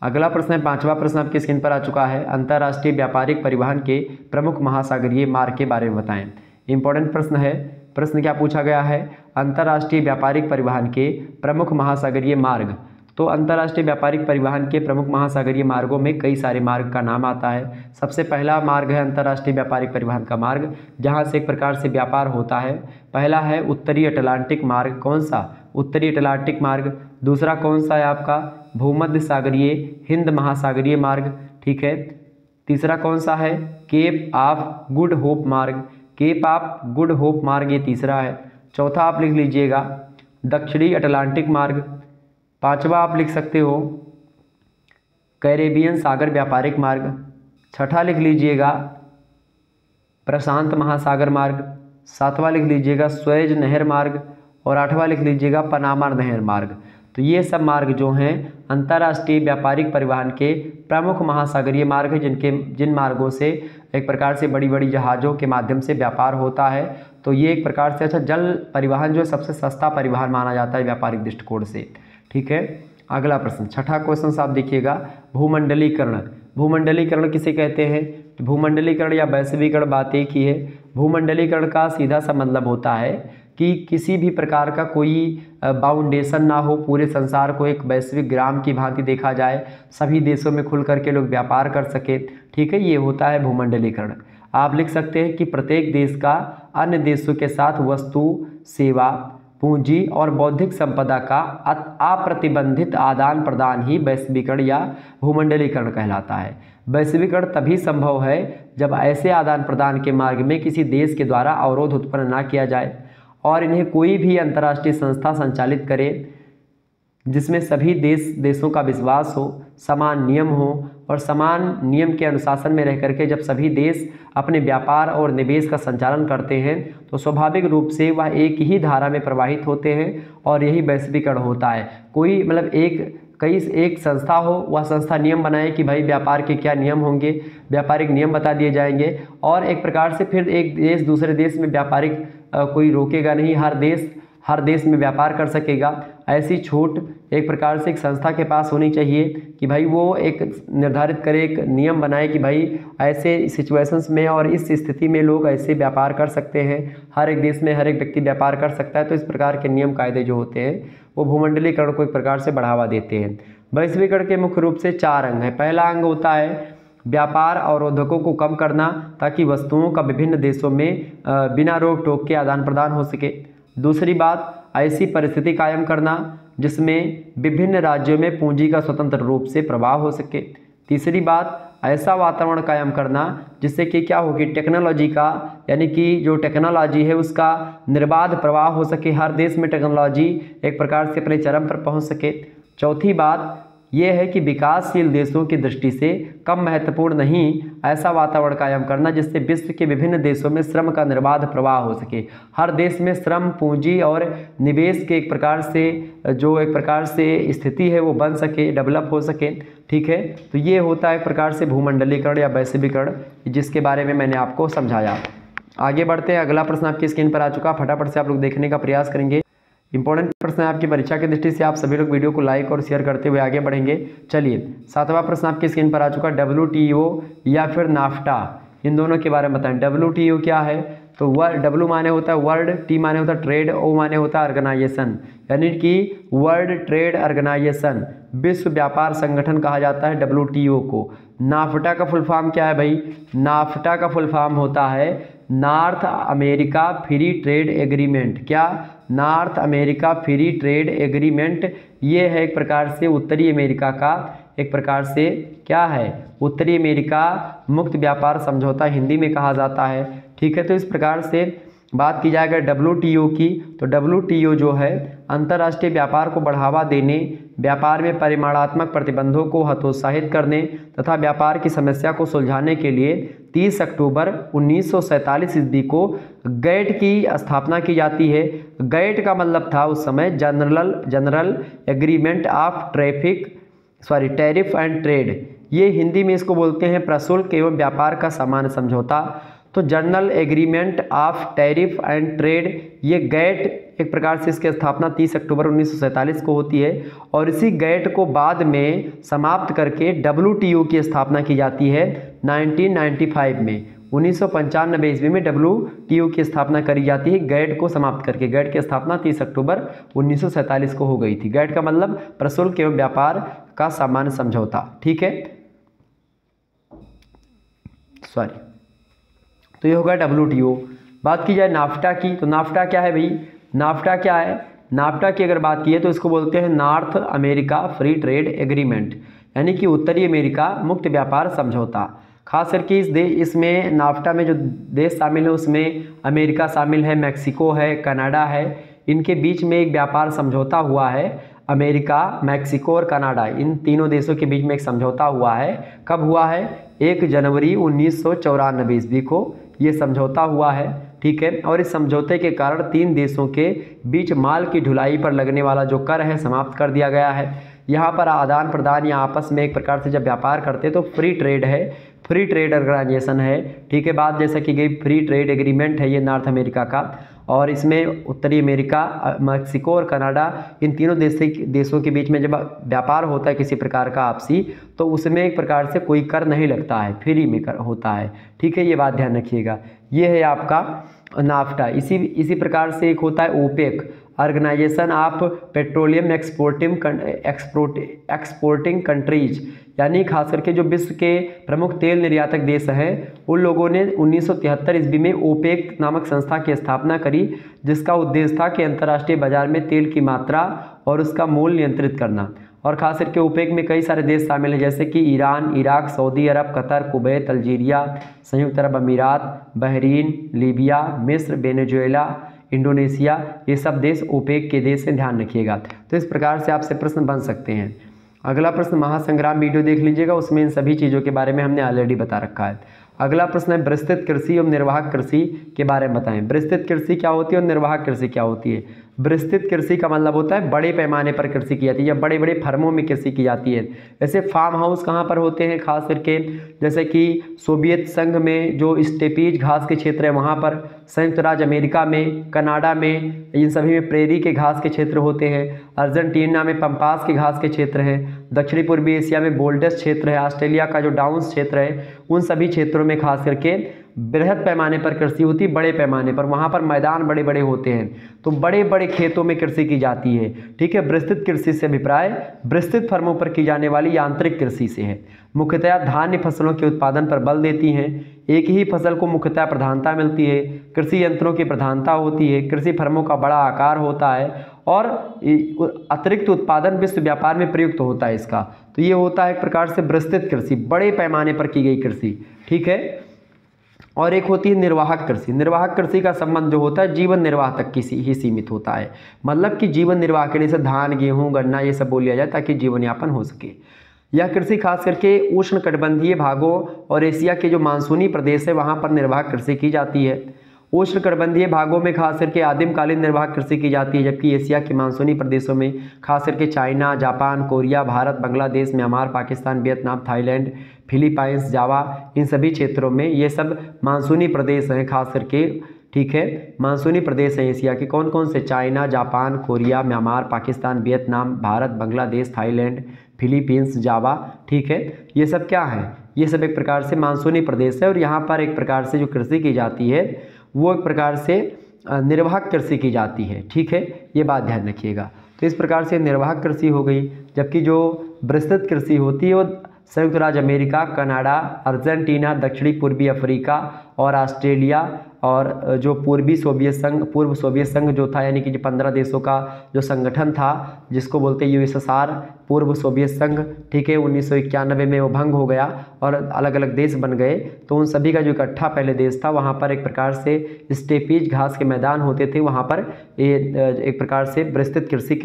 अगला प्रश्न है, पांचवा प्रश्न आपकी स्क्रीन पर आ चुका है, अंतर्राष्ट्रीय व्यापारिक परिवहन के प्रमुख महासागरीय मार्ग के बारे में बताएं। इंपॉर्टेंट प्रश्न है। प्रश्न क्या पूछा गया है? अंतर्राष्ट्रीय व्यापारिक परिवहन के प्रमुख महासागरीय मार्ग। तो अंतर्राष्ट्रीय व्यापारिक परिवहन के प्रमुख महासागरीय मार्गों में कई सारे मार्ग का नाम आता है। सबसे पहला मार्ग है अंतर्राष्ट्रीय व्यापारिक परिवहन का मार्ग, जहां से एक प्रकार से व्यापार होता है। पहला है उत्तरी अटलांटिक मार्ग। कौन सा? उत्तरी अटलांटिक मार्ग। दूसरा कौन सा है आपका? भूमध्य सागरीय हिंद महासागरीय मार्ग, ठीक है। तीसरा कौन सा है? केप ऑफ गुड होप मार्ग। केप ऑफ गुड होप मार्ग ये तीसरा है। चौथा आप लिख लीजिएगा दक्षिणी अटलांटिक मार्ग। पांचवा आप लिख सकते हो कैरेबियन सागर व्यापारिक मार्ग। छठा लिख लीजिएगा प्रशांत महासागर मार्ग। सातवां लिख लीजिएगा स्वेज नहर मार्ग और आठवां लिख लीजिएगा पनामा नहर मार्ग। तो ये सब मार्ग जो हैं अंतर्राष्ट्रीय व्यापारिक परिवहन के प्रमुख महासागरीय मार्ग हैं, जिन मार्गों से एक प्रकार से बड़ी बड़ी जहाज़ों के माध्यम से व्यापार होता है। तो ये एक प्रकार से जल परिवहन जो है सबसे सस्ता परिवहन माना जाता है व्यापारिक दृष्टिकोण से। ठीक है, अगला प्रश्न, छठा क्वेश्चन से आप देखिएगा, भूमंडलीकरण। भूमंडलीकरण किसे कहते हैं? भूमंडलीकरण या वैश्वीकरण बात एक ही है। भूमंडलीकरण का सीधा सा मतलब होता है कि किसी भी प्रकार का कोई बाउंडेशन ना हो, पूरे संसार को एक वैश्विक ग्राम की भांति देखा जाए, सभी देशों में खुल करके लोग व्यापार कर सके। ठीक है, ये होता है भूमंडलीकरण। आप लिख सकते हैं कि प्रत्येक देश का अन्य देशों के साथ वस्तु, सेवा, पूंजी और बौद्धिक संपदा का अप्रतिबंधित आदान प्रदान ही वैश्वीकरण या भूमंडलीकरण कहलाता है। वैश्वीकरण तभी संभव है जब ऐसे आदान प्रदान के मार्ग में किसी देश के द्वारा अवरोध उत्पन्न ना किया जाए और इन्हें कोई भी अंतर्राष्ट्रीय संस्था संचालित करे जिसमें सभी देशों का विश्वास हो, समान नियम हो और समान नियम के अनुशासन में रह करके जब सभी देश अपने व्यापार और निवेश का संचालन करते हैं तो स्वाभाविक रूप से वह एक ही धारा में प्रवाहित होते हैं और यही वैश्वीकरण होता है। कोई मतलब एक संस्था हो, वह संस्था नियम बनाए कि भाई व्यापार के क्या नियम होंगे, व्यापारिक नियम बता दिए जाएंगे और एक प्रकार से फिर एक देश दूसरे देश में व्यापारिक कोई रोकेगा नहीं, हर देश में व्यापार कर सकेगा। ऐसी छूट एक प्रकार से एक संस्था के पास होनी चाहिए कि भाई वो एक निर्धारित करे, एक नियम बनाए कि भाई ऐसे सिचुएशंस में और इस स्थिति में लोग ऐसे व्यापार कर सकते हैं, हर एक देश में हर एक व्यक्ति व्यापार कर सकता है। तो इस प्रकार के नियम कायदे जो होते हैं वो भूमंडलीकरण को एक प्रकार से बढ़ावा देते हैं। वैश्वीकरण के मुख्य रूप से 4 अंग हैं। पहला अंग होता है व्यापार अवरोधकों को कम करना ताकि वस्तुओं का विभिन्न देशों में बिना रोक टोक के आदान प्रदान हो सके। दूसरी बात, ऐसी परिस्थिति कायम करना जिसमें विभिन्न राज्यों में पूंजी का स्वतंत्र रूप से प्रवाह हो सके। तीसरी बात, ऐसा वातावरण कायम करना जिससे कि क्या हो कि टेक्नोलॉजी का यानी कि जो टेक्नोलॉजी है उसका निर्बाध प्रवाह हो सके, हर देश में टेक्नोलॉजी एक प्रकार से अपने चरम पर पहुंच सके। चौथी बात यह है कि विकासशील देशों की दृष्टि से कम महत्वपूर्ण नहीं ऐसा वातावरण कायम करना जिससे विश्व के विभिन्न देशों में श्रम का निर्बाध प्रवाह हो सके, हर देश में श्रम, पूंजी और निवेश के एक प्रकार से स्थिति है वो बन सके, डेवलप हो सके। ठीक है, तो ये होता है एक प्रकार से भूमंडलीकरण या वैश्वीकरण, जिसके बारे में मैंने आपको समझाया। आगे बढ़ते हैं, अगला प्रश्न आपकी स्क्रीन पर आ चुका, फटाफट से आप लोग देखने का प्रयास करेंगे। इंपॉर्टेंट प्रश्न है आपकी परीक्षा की दृष्टि से, आप सभी लोग वीडियो को लाइक और शेयर करते हुए आगे बढ़ेंगे। चलिए, 7वां प्रश्न आपकी स्क्रीन पर आ चुका, WTO या फिर नाफ्टा, इन दोनों के बारे में बताएं। WTO क्या है? तो W माने होता है वर्ल्ड, T माने होता है ट्रेड, O माने होता है ऑर्गेनाइजेशन, यानी कि वर्ल्ड ट्रेड ऑर्गेनाइजेशन, विश्व व्यापार संगठन कहा जाता है WTO को। नाफ्टा का फुल फॉर्म क्या है भाई? नाफ्टा का फुल फॉर्म होता है North America free trade agreement. क्या? North America free trade agreement. ये है एक प्रकार से उत्तरी अमेरिका का एक प्रकार से क्या है, उत्तरी अमेरिका मुक्त व्यापार समझौता हिंदी में कहा जाता है। ठीक है, तो इस प्रकार से बात की जाएगा WTO की, तो WTO जो है अंतर्राष्ट्रीय व्यापार को बढ़ावा देने, व्यापार में परिमाणात्मक प्रतिबंधों को हतोत्साहित करने तथा व्यापार की समस्या को सुलझाने के लिए 30 अक्टूबर 1947 ईस्वी को गैट की स्थापना की जाती है। गैट का मतलब था उस समय general agreement of tariff and trade, ये हिंदी में इसको बोलते हैं प्रशुल्क एवं व्यापार का सामान्य समझौता। तो general agreement of tariff and trade, ये गैट एक प्रकार से इसकी स्थापना 30 अक्टूबर 1947 को होती है और इसी गैट को बाद में समाप्त करके WTO की स्थापना की जाती है 1995 में। 1995 ईस्वी में WTO की स्थापना करी जाती है गैट को समाप्त करके। गैट की स्थापना 30 अक्टूबर 1947 को हो गई थी। गैट का मतलब प्रशुल्क एवं व्यापार का सामान्य समझौता। ठीक है, तो ये होगा WTO। बात की जाए नाफ्टा की, तो नाफ्टा क्या है भाई? नाफ्टा क्या है? नाफ्टा की अगर बात की है तो इसको बोलते हैं north America free trade agreement, यानी कि उत्तरी अमेरिका मुक्त व्यापार समझौता। खास करके इसमें नाफ्टा में जो देश शामिल है उसमें अमेरिका शामिल है, मैक्सिको है, कनाडा है, इनके बीच में एक व्यापार समझौता हुआ है। अमेरिका, मैक्सिको और कनाडा, इन तीनों देशों के बीच में एक समझौता हुआ है। कब हुआ है? 1 जनवरी 1994 ईस्वी को ये समझौता हुआ है। ठीक है। और इस समझौते के कारण 3 देशों के बीच माल की ढुलाई पर लगने वाला जो कर है समाप्त कर दिया गया है। यहाँ पर आदान प्रदान या आपस में एक प्रकार से जब व्यापार करते हैं तो फ्री ट्रेड है, फ्री ट्रेड ऑर्गेनाइजेशन है, ठीक है। बात जैसा कि गई फ्री ट्रेड एग्रीमेंट है ये नॉर्थ अमेरिका का, और इसमें उत्तरी अमेरिका, मैक्सिको और कनाडा, इन तीनों देशों के बीच में जब व्यापार होता है किसी प्रकार का आपसी, तो उसमें एक प्रकार से कोई कर नहीं लगता है, फ्री में कर होता है, ठीक है। ये बात ध्यान रखिएगा। ये है आपका नाफ्टा। इसी प्रकार से एक होता है OPEC, organisation of petroleum exporting countries, यानी खास करके जो विश्व के प्रमुख तेल निर्यातक देश हैं उन लोगों ने 1973 ईस्वी में ओपेक नामक संस्था की स्थापना करी, जिसका उद्देश्य था कि अंतर्राष्ट्रीय बाजार में तेल की मात्रा और उसका मूल्य नियंत्रित करना। और खास करके ओपेक में कई सारे देश शामिल हैं, जैसे कि ईरान, इराक, सऊदी अरब, कतर, कुवैत, अल्जीरिया, संयुक्त अरब अमीरात, बहरीन, लीबिया, मिस्र, वेनेजुएला, इंडोनेशिया। ये सब देश ओपेक के देश हैं, ध्यान रखिएगा। तो इस प्रकार से आपसे प्रश्न बन सकते हैं। अगला प्रश्न महासंग्राम वीडियो देख लीजिएगा, उसमें इन सभी चीज़ों के बारे में हमने ऑलरेडी बता रखा है। अगला प्रश्न है विस्तृत कृषि एवं निर्वाहक कृषि के बारे में बताएं। विस्तृत कृषि क्या होती है और निर्वाहक कृषि क्या होती है। विस्तृत कृषि का मतलब होता है बड़े पैमाने पर कृषि की जाती है या बड़े बड़े फर्मों में कृषि की जाती है। जैसे फार्म हाउस कहाँ पर होते हैं, खास करके जैसे कि सोवियत संघ में जो स्टेपीज घास के क्षेत्र है वहाँ पर, संयुक्त राज्य अमेरिका में, कनाडा में, इन सभी में प्रेरी के घास के क्षेत्र होते हैं, अर्जेंटीना में पंपास के घास के क्षेत्र हैं, दक्षिणी पूर्वी एशिया में बोल्डस क्षेत्र है, ऑस्ट्रेलिया का जो डाउन्स क्षेत्र है, उन सभी क्षेत्रों में खास करके बृहद पैमाने पर कृषि होती है, बड़े पैमाने पर, वहाँ पर मैदान बड़े बड़े होते हैं, तो बड़े बड़े खेतों में कृषि की जाती है, ठीक है। विस्तृत कृषि से अभिप्राय विस्तृत फर्मों पर की जाने वाली यांत्रिक कृषि से है। मुख्यतः धान्य फसलों के उत्पादन पर बल देती हैं, एक ही फसल को मुख्यतः प्रधानता मिलती है, कृषि यंत्रों की प्रधानता होती है, कृषि फर्मों का बड़ा आकार होता है और अतिरिक्त उत्पादन विश्व व्यापार में प्रयुक्त होता है इसका। तो ये होता है एक प्रकार से विस्तृत कृषि, बड़े पैमाने पर की गई कृषि, ठीक है। और एक होती है निर्वाहक कृषि। निर्वाहक कृषि का संबंध जो होता है जीवन निर्वाह तक ही सीमित होता है, मतलब कि जीवन निर्वाह के लिए जैसे धान, गेहूँ, गन्ना ये सब बोल लिया जाए ताकि जीवन यापन हो सके। यह कृषि खास करके उष्णकटिबंधीय भागों और एशिया के जो मानसूनी प्रदेश है वहाँ पर निर्वाहक कृषि की जाती है। उष्णकटिबंधीय भागों में खास करके आदिमकालीन निर्वाहक कृषि की जाती है, जबकि एशिया के मानसूनी प्रदेशों में खास करके China, Japan, Korea, Bharat, Bangladesh, Myanmar, Pakistan, Vietnam, Thailand, Philippines, Java, इन सभी क्षेत्रों में ये सब मानसूनी प्रदेश हैं खास करके, ठीक है। मानसूनी प्रदेश हैं एशिया के, कौन कौन से, China, Japan, Korea, Myanmar, Pakistan, Vietnam, Bharat, Bangladesh, Thailand, Philippines, Java, ठीक है। ये सब क्या है, ये सब एक प्रकार से मानसूनी प्रदेश है और यहाँ पर एक प्रकार से जो कृषि की जाती है वो एक प्रकार से निर्वाहक कृषि की जाती है, ठीक है। ये बात ध्यान रखिएगा। तो इस प्रकार से निर्वाहक कृषि हो गई, जबकि जो विस्तृत कृषि होती है वो संयुक्त राज्य अमेरिका, कनाडा, अर्जेंटीना, दक्षिणी पूर्वी अफ्रीका और ऑस्ट्रेलिया और जो पूर्व सोवियत संघ जो था, यानी कि जो 15 देशों का जो संगठन था जिसको बोलते हैं यूएसएसआर, पूर्व सोवियत संघ, ठीक है। 1991 में वो भंग हो गया और अलग अलग देश बन गए, तो उन सभी का जो इकट्ठा पहले देश था वहाँ पर एक प्रकार से स्टेपीज घास के मैदान होते थे, वहाँ पर ये एक प्रकार से विस्तृत कृषि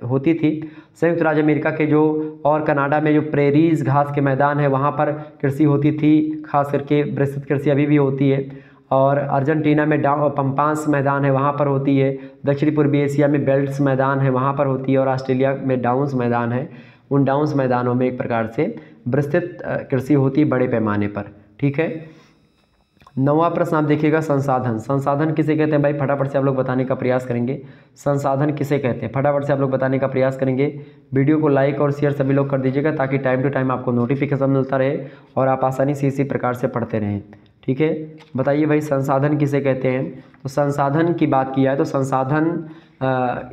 होती थी। संयुक्त राज्य अमेरिका के जो और कनाडा में जो प्रेरीज घास के मैदान है वहाँ पर कृषि होती थी, खास करके विस्तृत कृषि अभी भी होती है। और अर्जेंटीना में पंपास मैदान है वहाँ पर होती है, दक्षिणी पूर्वी एशिया में बेल्ट्स मैदान है वहाँ पर होती है और ऑस्ट्रेलिया में डाउन्स मैदान है, उन डाउन्स मैदानों में एक प्रकार से विस्तृत कृषि होती है बड़े पैमाने पर, ठीक है। 9वां प्रश्न आप देखिएगा, संसाधन। संसाधन किसे कहते हैं भाई, फटाफट से आप लोग बताने का प्रयास करेंगे। संसाधन किसे कहते हैं, फटाफट से आप लोग बताने का प्रयास करेंगे। वीडियो को लाइक और शेयर सभी लोग कर दीजिएगा ताकि टाइम टू टाइम आपको नोटिफिकेशन मिलता रहे और आप आसानी से इसी प्रकार से पढ़ते रहें, ठीक है। बताइए भाई संसाधन किसे कहते हैं। तो संसाधन की बात की जाए तो संसाधन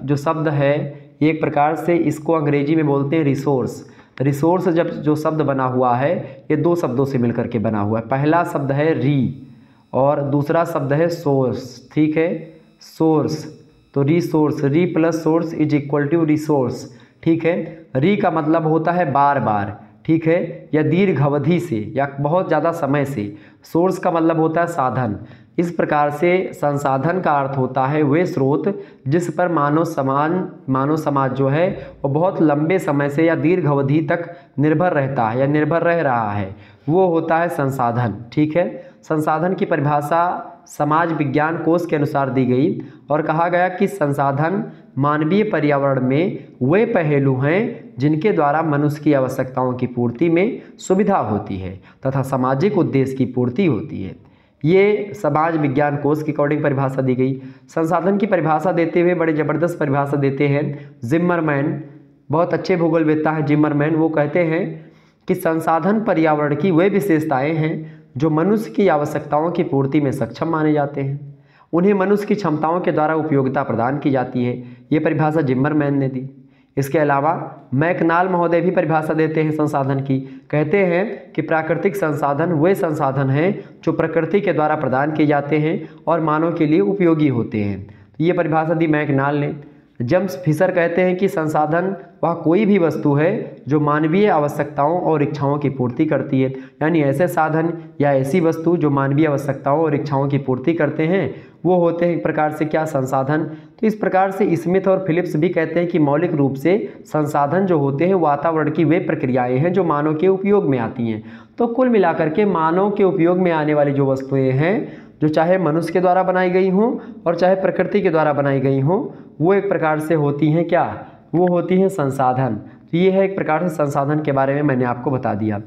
जो शब्द है ये एक प्रकार से इसको अंग्रेजी में बोलते हैं रिसोर्स। रिसोर्स जब जो शब्द बना हुआ है ये 2 शब्दों से मिलकर के बना हुआ है। पहला शब्द है री और दूसरा शब्द है सोर्स, ठीक है, सोर्स। तो resource, re plus source is equal to resource, ठीक है। री का मतलब होता है बार बार, ठीक है, या दीर्घ अवधि से या बहुत ज़्यादा समय से। सोर्स का मतलब होता है साधन। इस प्रकार से संसाधन का अर्थ होता है वे स्रोत जिस पर मानव समाज जो है वो बहुत लंबे समय से या दीर्घ अवधि तक निर्भर रहता है या निर्भर रह रहा है, वो होता है संसाधन, ठीक है। संसाधन की परिभाषा समाज विज्ञान कोश के अनुसार दी गई और कहा गया कि संसाधन मानवीय पर्यावरण में वे पहलू हैं जिनके द्वारा मनुष्य की आवश्यकताओं की पूर्ति में सुविधा होती है तथा सामाजिक उद्देश्य की पूर्ति होती है। ये समाज विज्ञान कोश की अकॉर्डिंग परिभाषा दी गई। संसाधन की परिभाषा देते हुए बड़े ज़बरदस्त परिभाषा देते हैं जिम्मरमैन, बहुत अच्छे भूगोलवेत्ता हैं जिम्मरमैन। वो कहते हैं कि संसाधन पर्यावरण की वे विशेषताएं हैं जो मनुष्य की आवश्यकताओं की पूर्ति में सक्षम माने जाते हैं, उन्हें मनुष्य की क्षमताओं के द्वारा उपयोगिता प्रदान की जाती है। ये परिभाषा जिम्मरमैन ने दी। इसके अलावा मैकनाल महोदय भी परिभाषा देते हैं संसाधन की। कहते हैं कि प्राकृतिक संसाधन वे संसाधन हैं जो प्रकृति के द्वारा प्रदान किए जाते हैं और मानव के लिए उपयोगी होते हैं। तो ये परिभाषा दी मैकनाल ने। जेम्स फिशर कहते हैं कि संसाधन वह कोई भी वस्तु है जो मानवीय आवश्यकताओं और इच्छाओं की पूर्ति करती है, यानी ऐसे साधन या ऐसी वस्तु जो मानवीय आवश्यकताओं और इच्छाओं की पूर्ति करते हैं वो होते हैं एक प्रकार से क्या, संसाधन। तो इस प्रकार से स्मिथ और फिलिप्स भी कहते हैं कि मौलिक रूप से संसाधन जो होते हैं वातावरण की वे प्रक्रियाएं हैं जो मानव के उपयोग में आती हैं। तो कुल मिलाकर के मानव के उपयोग में आने वाली जो वस्तुएं हैं, जो चाहे मनुष्य के द्वारा बनाई गई हों और चाहे प्रकृति के द्वारा बनाई गई हों, वो एक प्रकार से होती हैं क्या, वो होती हैं संसाधन। तो ये है एक प्रकार से संसाधन के बारे में मैंने आपको बता दिया।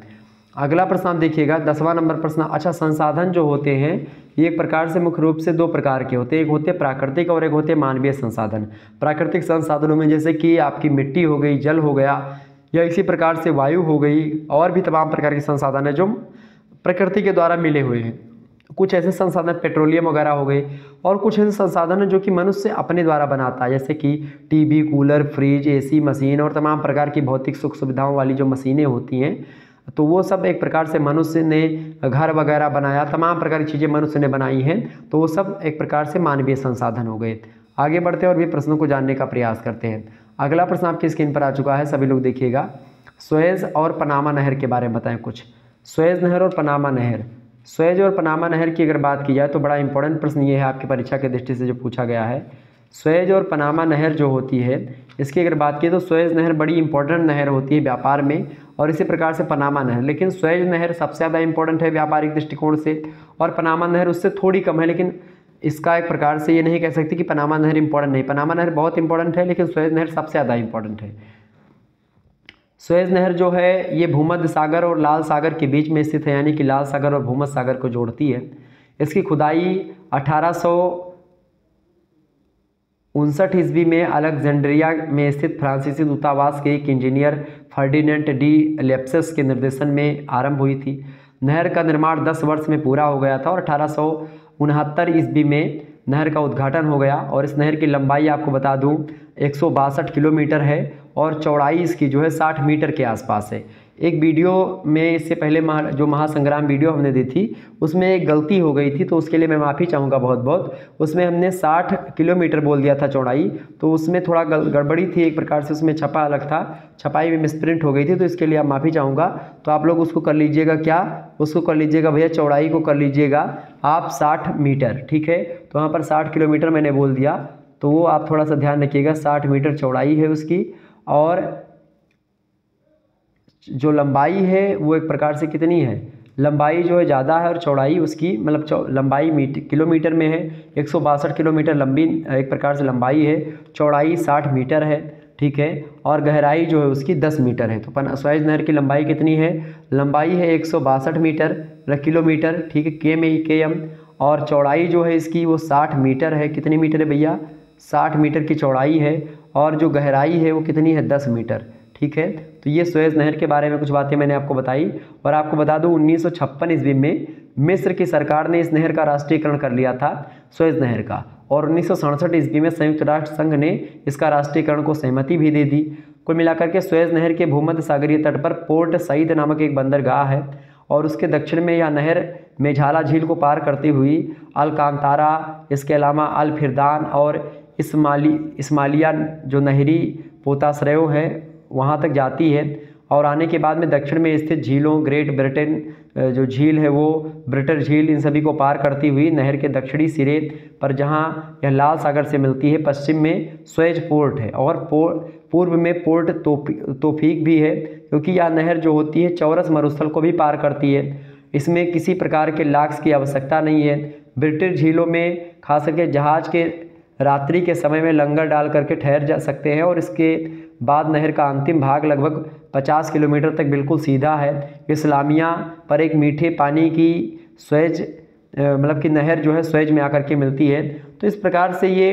अगला प्रश्न आप देखिएगा, 10वां नंबर प्रश्न। अच्छा, संसाधन जो होते हैं ये एक प्रकार से मुख्य रूप से दो प्रकार के होते हैं, एक होते हैं प्राकृतिक और एक होते हैं मानवीय संसाधन। प्राकृतिक संसाधनों में जैसे कि आपकी मिट्टी हो गई, जल हो गया, या इसी प्रकार से वायु हो गई, और भी तमाम प्रकार के संसाधन हैं जो प्रकृति के द्वारा मिले हुए हैं। कुछ ऐसे संसाधन पेट्रोलियम वगैरह हो गए, और कुछ ऐसे संसाधन हैं जो कि मनुष्य अपने द्वारा बनाता है, जैसे कि TV, cooler, fridge, AC machine और तमाम प्रकार की भौतिक सुख सुविधाओं वाली जो मशीनें होती हैं, तो वो सब एक प्रकार से मनुष्य ने घर वगैरह बनाया, तमाम प्रकार की चीज़ें मनुष्य ने बनाई हैं, तो वो सब एक प्रकार से मानवीय संसाधन हो गए। आगे बढ़ते हैं और भी प्रश्नों को जानने का प्रयास करते हैं। अगला प्रश्न आपकी स्क्रीन पर आ चुका है, सभी लोग देखिएगा। सुएज और पनामा नहर के बारे में बताएं कुछ। सुएज नहर और पनामा नहर, सुएज और पनामा नहर की अगर बात की जाए तो बड़ा इंपॉर्टेंट प्रश्न ये है आपकी परीक्षा के दृष्टि से जो पूछा गया है। सुएज और पनामा नहर जो होती है, इसकी अगर बात की तो सुएज नहर बड़ी इंपॉर्टेंट नहर होती है व्यापार में, और इसी प्रकार से पनामा नहर। लेकिन सुएज नहर सबसे ज़्यादा इंपॉर्टेंट है व्यापारिक दृष्टिकोण से, और पनामा नहर उससे थोड़ी कम है। लेकिन इसका एक प्रकार से ये नहीं कह सकते कि पनामा नहर इंपॉर्टेंट नहीं, पनामा नहर बहुत इंपॉर्टेंट है, लेकिन सुएज नहर सबसे ज़्यादा इंपॉर्टेंट है। सुएज नहर जो है ये भूमध्य सागर और लाल सागर के बीच में स्थित है, यानी कि लाल सागर और भूमध्य सागर को जोड़ती है। इसकी खुदाई 1859 ईस्वी में अलेक्जेंड्रिया में स्थित फ्रांसीसी दूतावास के एक इंजीनियर फर्डिनेंट डी लेप्सिस के निर्देशन में आरंभ हुई थी। नहर का निर्माण 10 वर्ष में पूरा हो गया था और 1869 ईस्वी में नहर का उद्घाटन हो गया। और इस नहर की लंबाई आपको बता दूं 162 किलोमीटर है और चौड़ाई इसकी जो है 60 मीटर के आसपास है। एक वीडियो में इससे पहले जो महासंग्राम वीडियो हमने दी थी उसमें एक गलती हो गई थी, तो उसके लिए मैं माफ़ी चाहूँगा बहुत बहुत। उसमें हमने 60 किलोमीटर बोल दिया था चौड़ाई, तो उसमें थोड़ा गड़बड़ी थी, एक प्रकार से उसमें छपा अलग था, छपाई में मिसप्रिंट हो गई थी, तो इसके लिए आप माफ़ी चाहूँगा। तो आप लोग उसको कर लीजिएगा, क्या उसको कर लीजिएगा भैया, चौड़ाई को कर लीजिएगा आप 60 मीटर, ठीक है। तो वहाँ पर 60 किलोमीटर मैंने बोल दिया, तो वो आप थोड़ा सा ध्यान रखिएगा। 60 मीटर चौड़ाई है उसकी, और जो लंबाई है वो एक प्रकार से कितनी है, लंबाई जो है ज़्यादा है और चौड़ाई उसकी मतलब लंबाई किलोमीटर में है, 162 किलोमीटर लंबी एक प्रकार से लंबाई है, चौड़ाई 60 मीटर है, ठीक है। और गहराई जो है उसकी 10 मीटर है। तो सुएज नहर की लंबाई कितनी है, लंबाई है 162 मीटर किलोमीटर, ठीक है, km, और चौड़ाई जो है इसकी वो 60 मीटर है। कितनी मीटर है भैया, 60 मीटर की चौड़ाई है, और जो गहराई है वो कितनी है, 10 मीटर, ठीक है। तो ये सुएज नहर के बारे में कुछ बातें मैंने आपको बताई। और आपको बता दूं 1956 ईस्वी में मिस्र की सरकार ने इस नहर का राष्ट्रीयकरण कर लिया था, सुएज नहर का, और 1967 ईस्वी में संयुक्त राष्ट्र संघ ने इसका राष्ट्रीयकरण को सहमति भी दे दी। कुल मिलाकर के सुएज नहर के भूमध्य सागरीय तट पर पोर्ट सईद नामक एक बंदरगाह है, और उसके दक्षिण में यह नहर मेझाला झील को पार करती हुई अलकांतारा, इसके अलावा अल फिरदान और इस्माइलिया जो नहरी पोताश्रयों है वहाँ तक जाती है। और आने के बाद में दक्षिण में स्थित झीलों, ग्रेट ब्रिटेन जो झील है वो, ब्रिटर झील, इन सभी को पार करती हुई नहर के दक्षिणी सिरे पर जहाँ यह लाल सागर से मिलती है, पश्चिम में सुएज पोर्ट है, और पूर्व में पोर्ट तोफीक भी है, क्योंकि यह नहर जो होती है चौरस मरुस्थल को भी पार करती है। इसमें किसी प्रकार के लॉक्स की आवश्यकता नहीं है। ब्रिटिश झीलों में खास करके जहाज के रात्रि के समय में लंगर डाल करके ठहर जा सकते हैं और इसके बाद नहर का अंतिम भाग लगभग 50 किलोमीटर तक बिल्कुल सीधा है। इस्लामिया पर एक मीठे पानी की स्वेज मतलब कि नहर जो है स्वेज में आकर के मिलती है। तो इस प्रकार से ये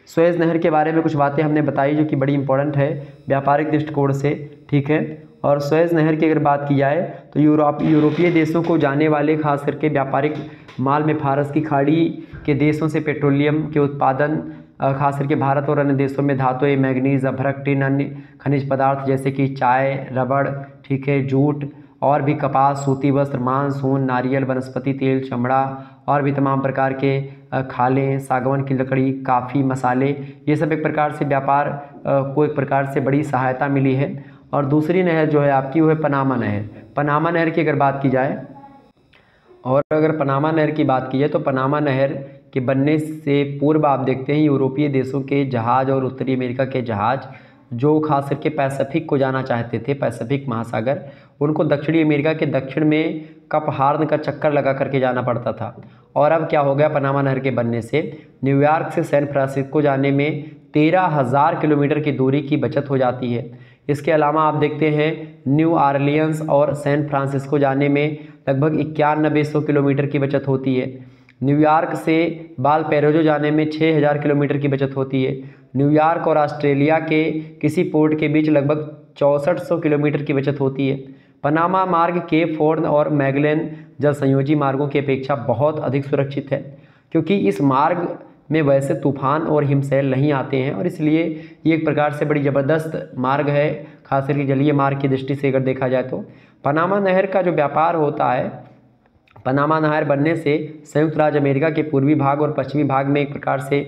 स्वेज नहर के बारे में कुछ बातें हमने बताई जो कि बड़ी इंपॉर्टेंट है व्यापारिक दृष्टिकोण से, ठीक है। और स्वेज नहर की अगर बात की जाए तो यूरोपीय देशों को जाने वाले खास करके व्यापारिक माल में फारस की खाड़ी के देशों से पेट्रोलियम के उत्पादन, खास करके भारत और अन्य देशों में धातुएं, मैग्नीज, अभ्रक, टिन, अन्य खनिज पदार्थ जैसे कि चाय, रबड़, ठीक है, जूट और भी कपास, सूती वस्त्र, मांस, ऊन, नारियल, वनस्पति तेल, चमड़ा और भी तमाम प्रकार के खालें, सागवान की लकड़ी, काफ़ी, मसाले, ये सब एक प्रकार से व्यापार को एक प्रकार से बड़ी सहायता मिली है। और दूसरी नहर जो है आपकी वो है पनामा नहर। पनामा नहर की अगर बात की जाए और अगर पनामा नहर की बात की जाए तो पनामा नहर के बनने से पूर्व आप देखते हैं यूरोपीय देशों के जहाज़ और उत्तरी अमेरिका के जहाज़ जो खास करके पैसिफिक को जाना चाहते थे, पैसिफिक महासागर, उनको दक्षिणी अमेरिका के दक्षिण में कप हार्न का चक्कर लगा करके जाना पड़ता था। और अब क्या हो गया, पनामा नहर के बनने से न्यूयॉर्क से सैन फ्रांसिस्को जाने में 13,000 किलोमीटर की दूरी की बचत हो जाती है। इसके अलावा आप देखते हैं न्यू ऑरलियंस और सैन फ्रांसिस्को जाने में लगभग 9100 किलोमीटर की बचत होती है। न्यूयॉर्क से वालपैराइजो जाने में 6000 किलोमीटर की बचत होती है। न्यूयॉर्क और ऑस्ट्रेलिया के किसी पोर्ट के बीच लगभग 6400 किलोमीटर की बचत होती है। पनामा मार्ग केप हॉर्न और मैगेलन जल संयोजी मार्गों की अपेक्षा बहुत अधिक सुरक्षित है, क्योंकि इस मार्ग में वैसे तूफान और हिमशैल नहीं आते हैं और इसलिए ये एक प्रकार से बड़ी ज़बरदस्त मार्ग है, खास करके जलीय मार्ग की दृष्टि से अगर देखा जाए तो। पनामा नहर का जो व्यापार होता है, पनामा नहर बनने से संयुक्त राज्य अमेरिका के पूर्वी भाग और पश्चिमी भाग में एक प्रकार से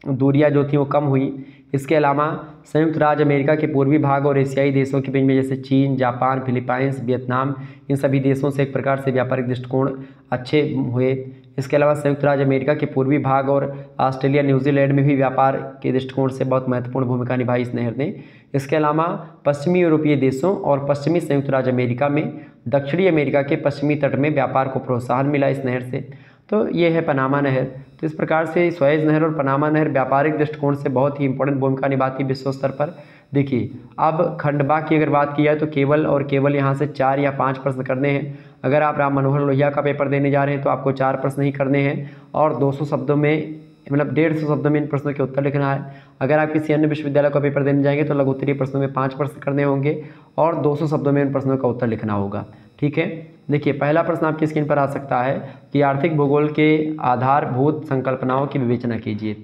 दूरियां जो थी वो कम हुई। इसके अलावा संयुक्त राज्य अमेरिका के पूर्वी भाग और एशियाई देशों के बीच में जैसे चीन, जापान, फिलीपाइंस, वियतनाम, इन सभी देशों से एक प्रकार से व्यापारिक दृष्टिकोण अच्छे हुए। इसके अलावा संयुक्त राज्य अमेरिका के पूर्वी भाग और ऑस्ट्रेलिया, न्यूजीलैंड में भी व्यापार के दृष्टिकोण से बहुत महत्वपूर्ण भूमिका निभाई इस नहर ने। इसके अलावा पश्चिमी यूरोपीय देशों और पश्चिमी संयुक्त राज्य अमेरिका में दक्षिणी अमेरिका के पश्चिमी तट में व्यापार को प्रोत्साहन मिला इस नहर से। तो ये है पनामा नहर। तो इस प्रकार से स्वेज नहर और पनामा नहर व्यापारिक दृष्टिकोण से बहुत ही इंपॉर्टेंट भूमिका निभाती है विश्व स्तर पर। देखिए, अब खंडवा की अगर बात की जाए तो केवल और केवल यहाँ से 4 या 5 प्रश्न करने हैं। अगर आप राम मनोहर लोहिया का पेपर देने जा रहे हैं तो आपको 4 प्रश्न ही करने हैं और 200 शब्दों में मतलब 150 शब्दों में इन प्रश्नों के उत्तर लिखना है। अगर आप किसी अन्य विश्वविद्यालय का पेपर देने जाएंगे तो लघु उत्तरीय प्रश्नों में 5 प्रश्न करने होंगे और 200 शब्दों में इन प्रश्नों का उत्तर लिखना होगा, ठीक है। देखिए, पहला प्रश्न आपकी स्क्रीन पर आ सकता है कि आर्थिक भूगोल के आधारभूत संकल्पनाओं की विवेचना कीजिए।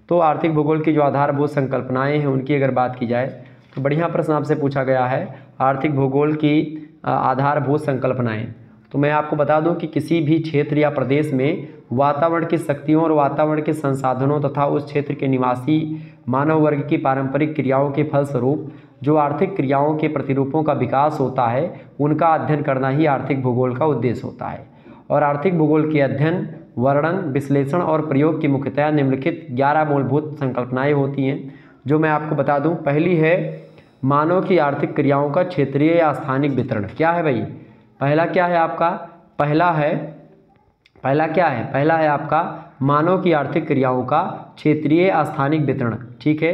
तो आर्थिक भूगोल की जो आधारभूत संकल्पनाएं हैं उनकी अगर बात की जाए तो बढ़िया प्रश्न आपसे पूछा गया है, आर्थिक भूगोल की आधारभूत संकल्पनाएं। तो मैं आपको बता दूं कि किसी भी क्षेत्र या प्रदेश में वातावरण की शक्तियों और वातावरण के संसाधनों तथा उस क्षेत्र के निवासी मानव वर्ग की पारंपरिक क्रियाओं के फलस्वरूप जो आर्थिक क्रियाओं के प्रतिरूपों का विकास होता है उनका अध्ययन करना ही आर्थिक भूगोल का उद्देश्य होता है। और आर्थिक भूगोल के अध्ययन, वर्णन, विश्लेषण और प्रयोग की मुख्यतः निम्नलिखित 11 मूलभूत संकल्पनाएं होती हैं, जो मैं आपको बता दूं। पहली है मानव की आर्थिक क्रियाओं का क्षेत्रीय या स्थानिक वितरण। क्या है भाई? पहला क्या है आपका? पहला है आपका मानव की आर्थिक क्रियाओं का क्षेत्रीय स्थानिक वितरण, ठीक है।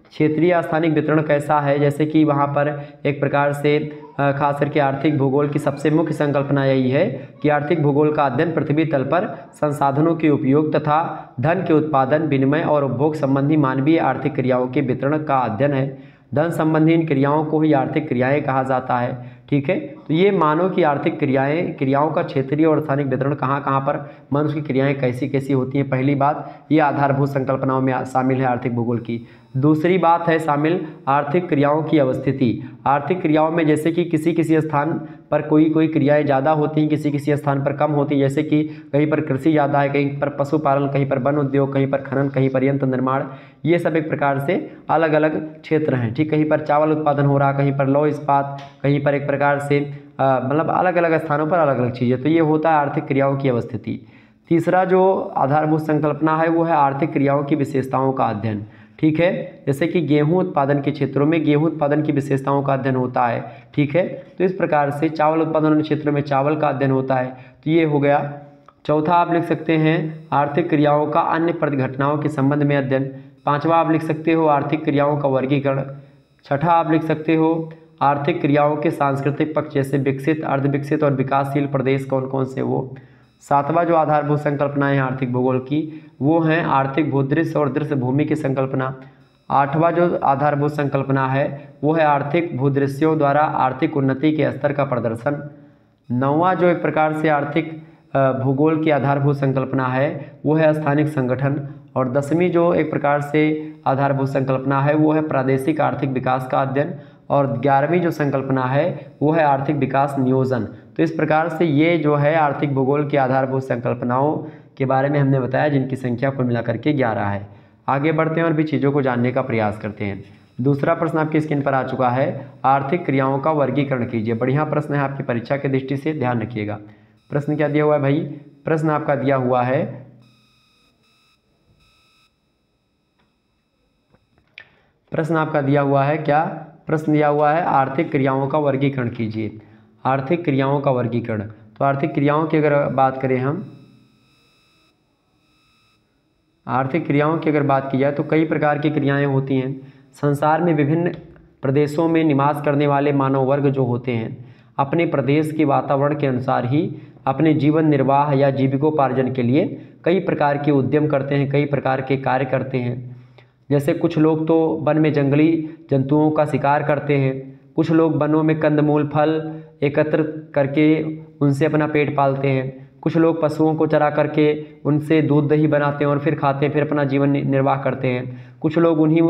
क्षेत्रीय स्थानिक वितरण कैसा है? जैसे कि वहाँ पर एक प्रकार से खास करके आर्थिक भूगोल की सबसे मुख्य संकल्पना यही है कि आर्थिक भूगोल का अध्ययन पृथ्वी तल पर संसाधनों के उपयोग तथा धन के उत्पादन, विनिमय और उपभोग संबंधी मानवीय आर्थिक क्रियाओं के वितरण का अध्ययन है। धन संबंधी इन क्रियाओं को ही आर्थिक क्रियाएं कहा जाता है, ठीक है। तो ये मानव की आर्थिक क्रियाओं का क्षेत्रीय और स्थानिक वितरण कहाँ पर मनुष्य की क्रियाएं कैसी कैसी होती हैं, पहली बात ये आधारभूत संकल्पनाओं में शामिल है आर्थिक भूगोल की। दूसरी बात है शामिल आर्थिक क्रियाओं की अवस्थिति। आर्थिक क्रियाओं में जैसे कि किसी स्थान पर कोई क्रियाएं ज़्यादा होती हैं, किसी स्थान पर कम होती हैं। जैसे कि कहीं पर कृषि ज़्यादा है, कहीं पर पशुपालन, कहीं पर वन उद्योग, कहीं पर खनन, कहीं पर यंत्र निर्माण, ये सब एक प्रकार से अलग अलग क्षेत्र हैं, ठीक। कहीं पर चावल उत्पादन हो रहा, कहीं पर लौह इस्पात, कहीं पर एक प्रकार से मतलब अलग अलग स्थानों पर अलग अलग चीज़ें। तो ये होता है आर्थिक क्रियाओं की अवस्थिति। तीसरा जो आधारभूत संकल्पना है वो है आर्थिक क्रियाओं की विशेषताओं का अध्ययन, ठीक है। जैसे कि गेहूं उत्पादन के क्षेत्रों में गेहूं उत्पादन की विशेषताओं का अध्ययन होता है, ठीक है। तो इस प्रकार से चावल उत्पादन क्षेत्र में चावल का अध्ययन होता है। तो ये हो गया। चौथा आप लिख सकते हैं आर्थिक क्रियाओं का अन्य प्रतिघटनाओं के संबंध में अध्ययन। पांचवा आप लिख सकते हो आर्थिक क्रियाओं का वर्गीकरण। छठा आप लिख सकते हो आर्थिक क्रियाओं के सांस्कृतिक पक्ष, जैसे विकसित, अर्धविकसित और विकासशील प्रदेश कौन कौन से वो। सातवां जो आधारभूत संकल्पनाएं हैं आर्थिक भूगोल की, वो हैं आर्थिक भूदृश्य और दृश्य भूमि की संकल्पना। आठवां जो आधारभूत संकल्पना है वो है आर्थिक भूदृश्यों द्वारा आर्थिक उन्नति के स्तर का प्रदर्शन। नौवां जो एक प्रकार से आर्थिक भूगोल की आधारभूत संकल्पना है वो है स्थानिक संगठन। और 10वीं जो एक प्रकार से आधारभूत संकल्पना है वो है प्रादेशिक आर्थिक विकास का अध्ययन। और 11वीं जो संकल्पना है वो है आर्थिक विकास नियोजन। तो इस प्रकार से ये जो है आर्थिक भूगोल की आधारभूत संकल्पनाओं के बारे में हमने बताया, जिनकी संख्या कुल मिलाकर के 11 है। आगे बढ़ते हैं और भी चीज़ों को जानने का प्रयास करते हैं। दूसरा प्रश्न आपकी स्क्रीन पर आ चुका है, आर्थिक क्रियाओं का वर्गीकरण कीजिए। बढ़िया प्रश्न है आपकी परीक्षा की दृष्टि से, ध्यान रखिएगा। प्रश्न क्या दिया हुआ है भाई? प्रश्न आपका दिया हुआ है क्या? प्रश्न दिया हुआ है आर्थिक क्रियाओं का वर्गीकरण कीजिए। आर्थिक क्रियाओं का वर्गीकरण। तो आर्थिक क्रियाओं की अगर बात करें हम, आर्थिक क्रियाओं की अगर बात की जाए तो कई प्रकार की क्रियाएं होती हैं। संसार में विभिन्न प्रदेशों में निवास करने वाले मानव वर्ग जो होते हैं अपने प्रदेश के वातावरण के अनुसार ही अपने जीवन निर्वाह या जीविकोपार्जन के लिए कई प्रकार के उद्यम करते हैं, कई प्रकार के कार्य करते हैं। जैसे कुछ लोग तो वन में जंगली जंतुओं का शिकार करते हैं, कुछ लोग वनों में कंदमूल फल एकत्र करके उनसे अपना पेट पालते हैं, कुछ लोग पशुओं को चरा करके उनसे दूध दही बनाते हैं और फिर खाते हैं, फिर अपना जीवन निर्वाह करते हैं। कुछ लोग उन्हीं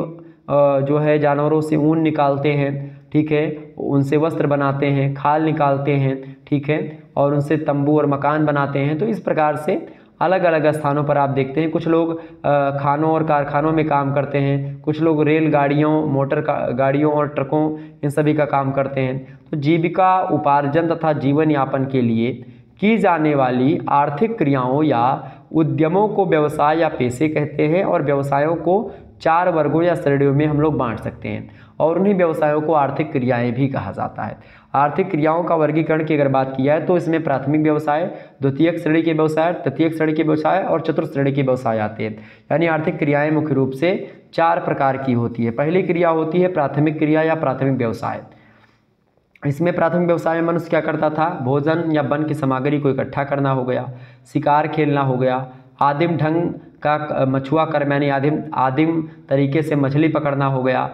जो है जानवरों से ऊन निकालते हैं, ठीक है, उनसे वस्त्र बनाते हैं, खाल निकालते हैं, ठीक है, और उनसे तंबू और मकान बनाते हैं। तो इस प्रकार से अलग अलग स्थानों पर आप देखते हैं कुछ लोग खानों और कारखानों में काम करते हैं, कुछ लोग रेलगाड़ियों, मोटर गाड़ियों और ट्रकों, इन सभी का काम करते हैं। तो जीविका उपार्जन तथा जीवन यापन के लिए की जाने वाली आर्थिक क्रियाओं या उद्यमों को व्यवसाय या पेशे कहते हैं। और व्यवसायों को 4 वर्गों या श्रेणियों में हम लोग बांट सकते हैं और उन्हीं व्यवसायों को आर्थिक क्रियाएं भी कहा जाता है। आर्थिक क्रियाओं का वर्गीकरण की अगर बात की जाए तो इसमें प्राथमिक व्यवसाय, द्वितीयक श्रेणी के व्यवसाय, तृतीयक श्रेणी के व्यवसाय और चतुर्थ श्रेणी के व्यवसाय आते हैं। यानी आर्थिक क्रियाएं मुख्य रूप से 4 प्रकार की होती है। पहली क्रिया होती है प्राथमिक क्रिया या प्राथमिक व्यवसाय। इसमें प्राथमिक व्यवसाय में मनुष्य क्या करता था? भोजन या वन की सामग्री को इकट्ठा करना हो गया, शिकार खेलना हो गया, आदिम ढंग का मछुआ कर्म यानी आदिम तरीके से मछली पकड़ना हो गया,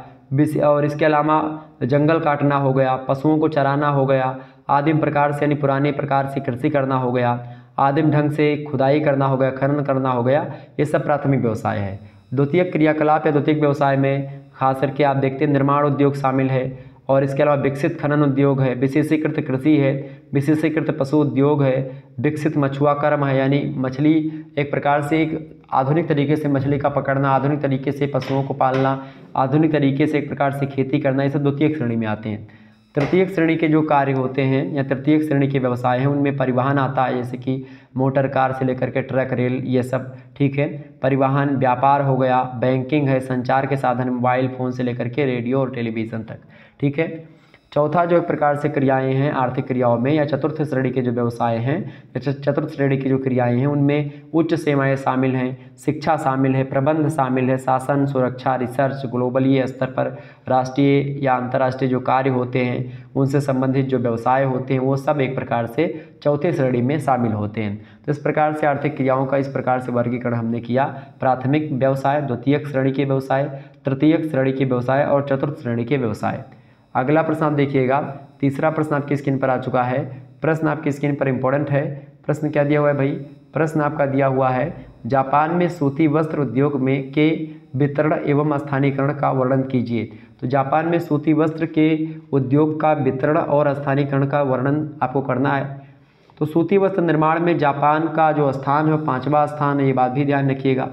और इसके अलावा जंगल काटना हो गया, पशुओं को चराना हो गया, आदिम प्रकार से यानी पुराने प्रकार से कृषि करना हो गया, आदिम ढंग से खुदाई करना हो गया, खनन करना हो गया। ये सब प्राथमिक व्यवसाय है। द्वितीयक क्रियाकलाप या द्वितीयक व्यवसाय में खास करके आप देखते हैं निर्माण उद्योग शामिल है, और इसके अलावा विकसित खनन उद्योग है, विशेषीकृत कृषि है, विशेषीकृत पशु उद्योग है, विकसित मछुआ कर्म है, यानी मछली एक प्रकार से एक आधुनिक तरीके से मछली का पकड़ना, आधुनिक तरीके से पशुओं को पालना, आधुनिक तरीके से एक प्रकार से खेती करना, ये सब द्वितीयक श्रेणी में आते हैं। तृतीयक श्रेणी के जो कार्य होते हैं या तृतीयक श्रेणी के व्यवसाय हैं उनमें परिवहन आता है, जैसे कि मोटर कार से लेकर के ट्रक, रेल, ये सब, ठीक है। परिवहन, व्यापार हो गया, बैंकिंग है, संचार के साधन मोबाइल फ़ोन से लेकर के रेडियो और टेलीविज़न तक, ठीक है। चौथा जो एक प्रकार से क्रियाएं हैं आर्थिक क्रियाओं में या चतुर्थ श्रेणी के जो व्यवसाय हैं या चतुर्थ श्रेणी की जो क्रियाएं हैं उनमें उच्च सेवाएं शामिल हैं, शिक्षा शामिल है, प्रबंध शामिल है, शासन, सुरक्षा, रिसर्च, ग्लोबली स्तर पर राष्ट्रीय या अंतर्राष्ट्रीय जो कार्य होते हैं उनसे संबंधित जो व्यवसाय होते हैं वो सब एक प्रकार से चौथे श्रेणी में शामिल होते हैं। तो इस प्रकार से आर्थिक क्रियाओं का इस प्रकार से वर्गीकरण हमने किया, प्राथमिक व्यवसाय, द्वितीयक श्रेणी के व्यवसाय, तृतीयक श्रेणी के व्यवसाय और चतुर्थ श्रेणी के व्यवसाय। अगला प्रश्न आप देखिएगा, तीसरा प्रश्न आपकी स्क्रीन पर आ चुका है। प्रश्न आपकी स्क्रीन पर इंपॉर्टेंट है। प्रश्न क्या दिया हुआ है भाई? प्रश्न आपका दिया हुआ है जापान में सूती वस्त्र उद्योग में के वितरण एवं स्थानीयकरण का वर्णन कीजिए। तो जापान में सूती वस्त्र के उद्योग का वितरण और स्थानीयकरण का वर्णन आपको करना है। तो सूती वस्त्र निर्माण में जापान का जो स्थान है वो 5वां स्थान है, ये बात भी ध्यान रखिएगा।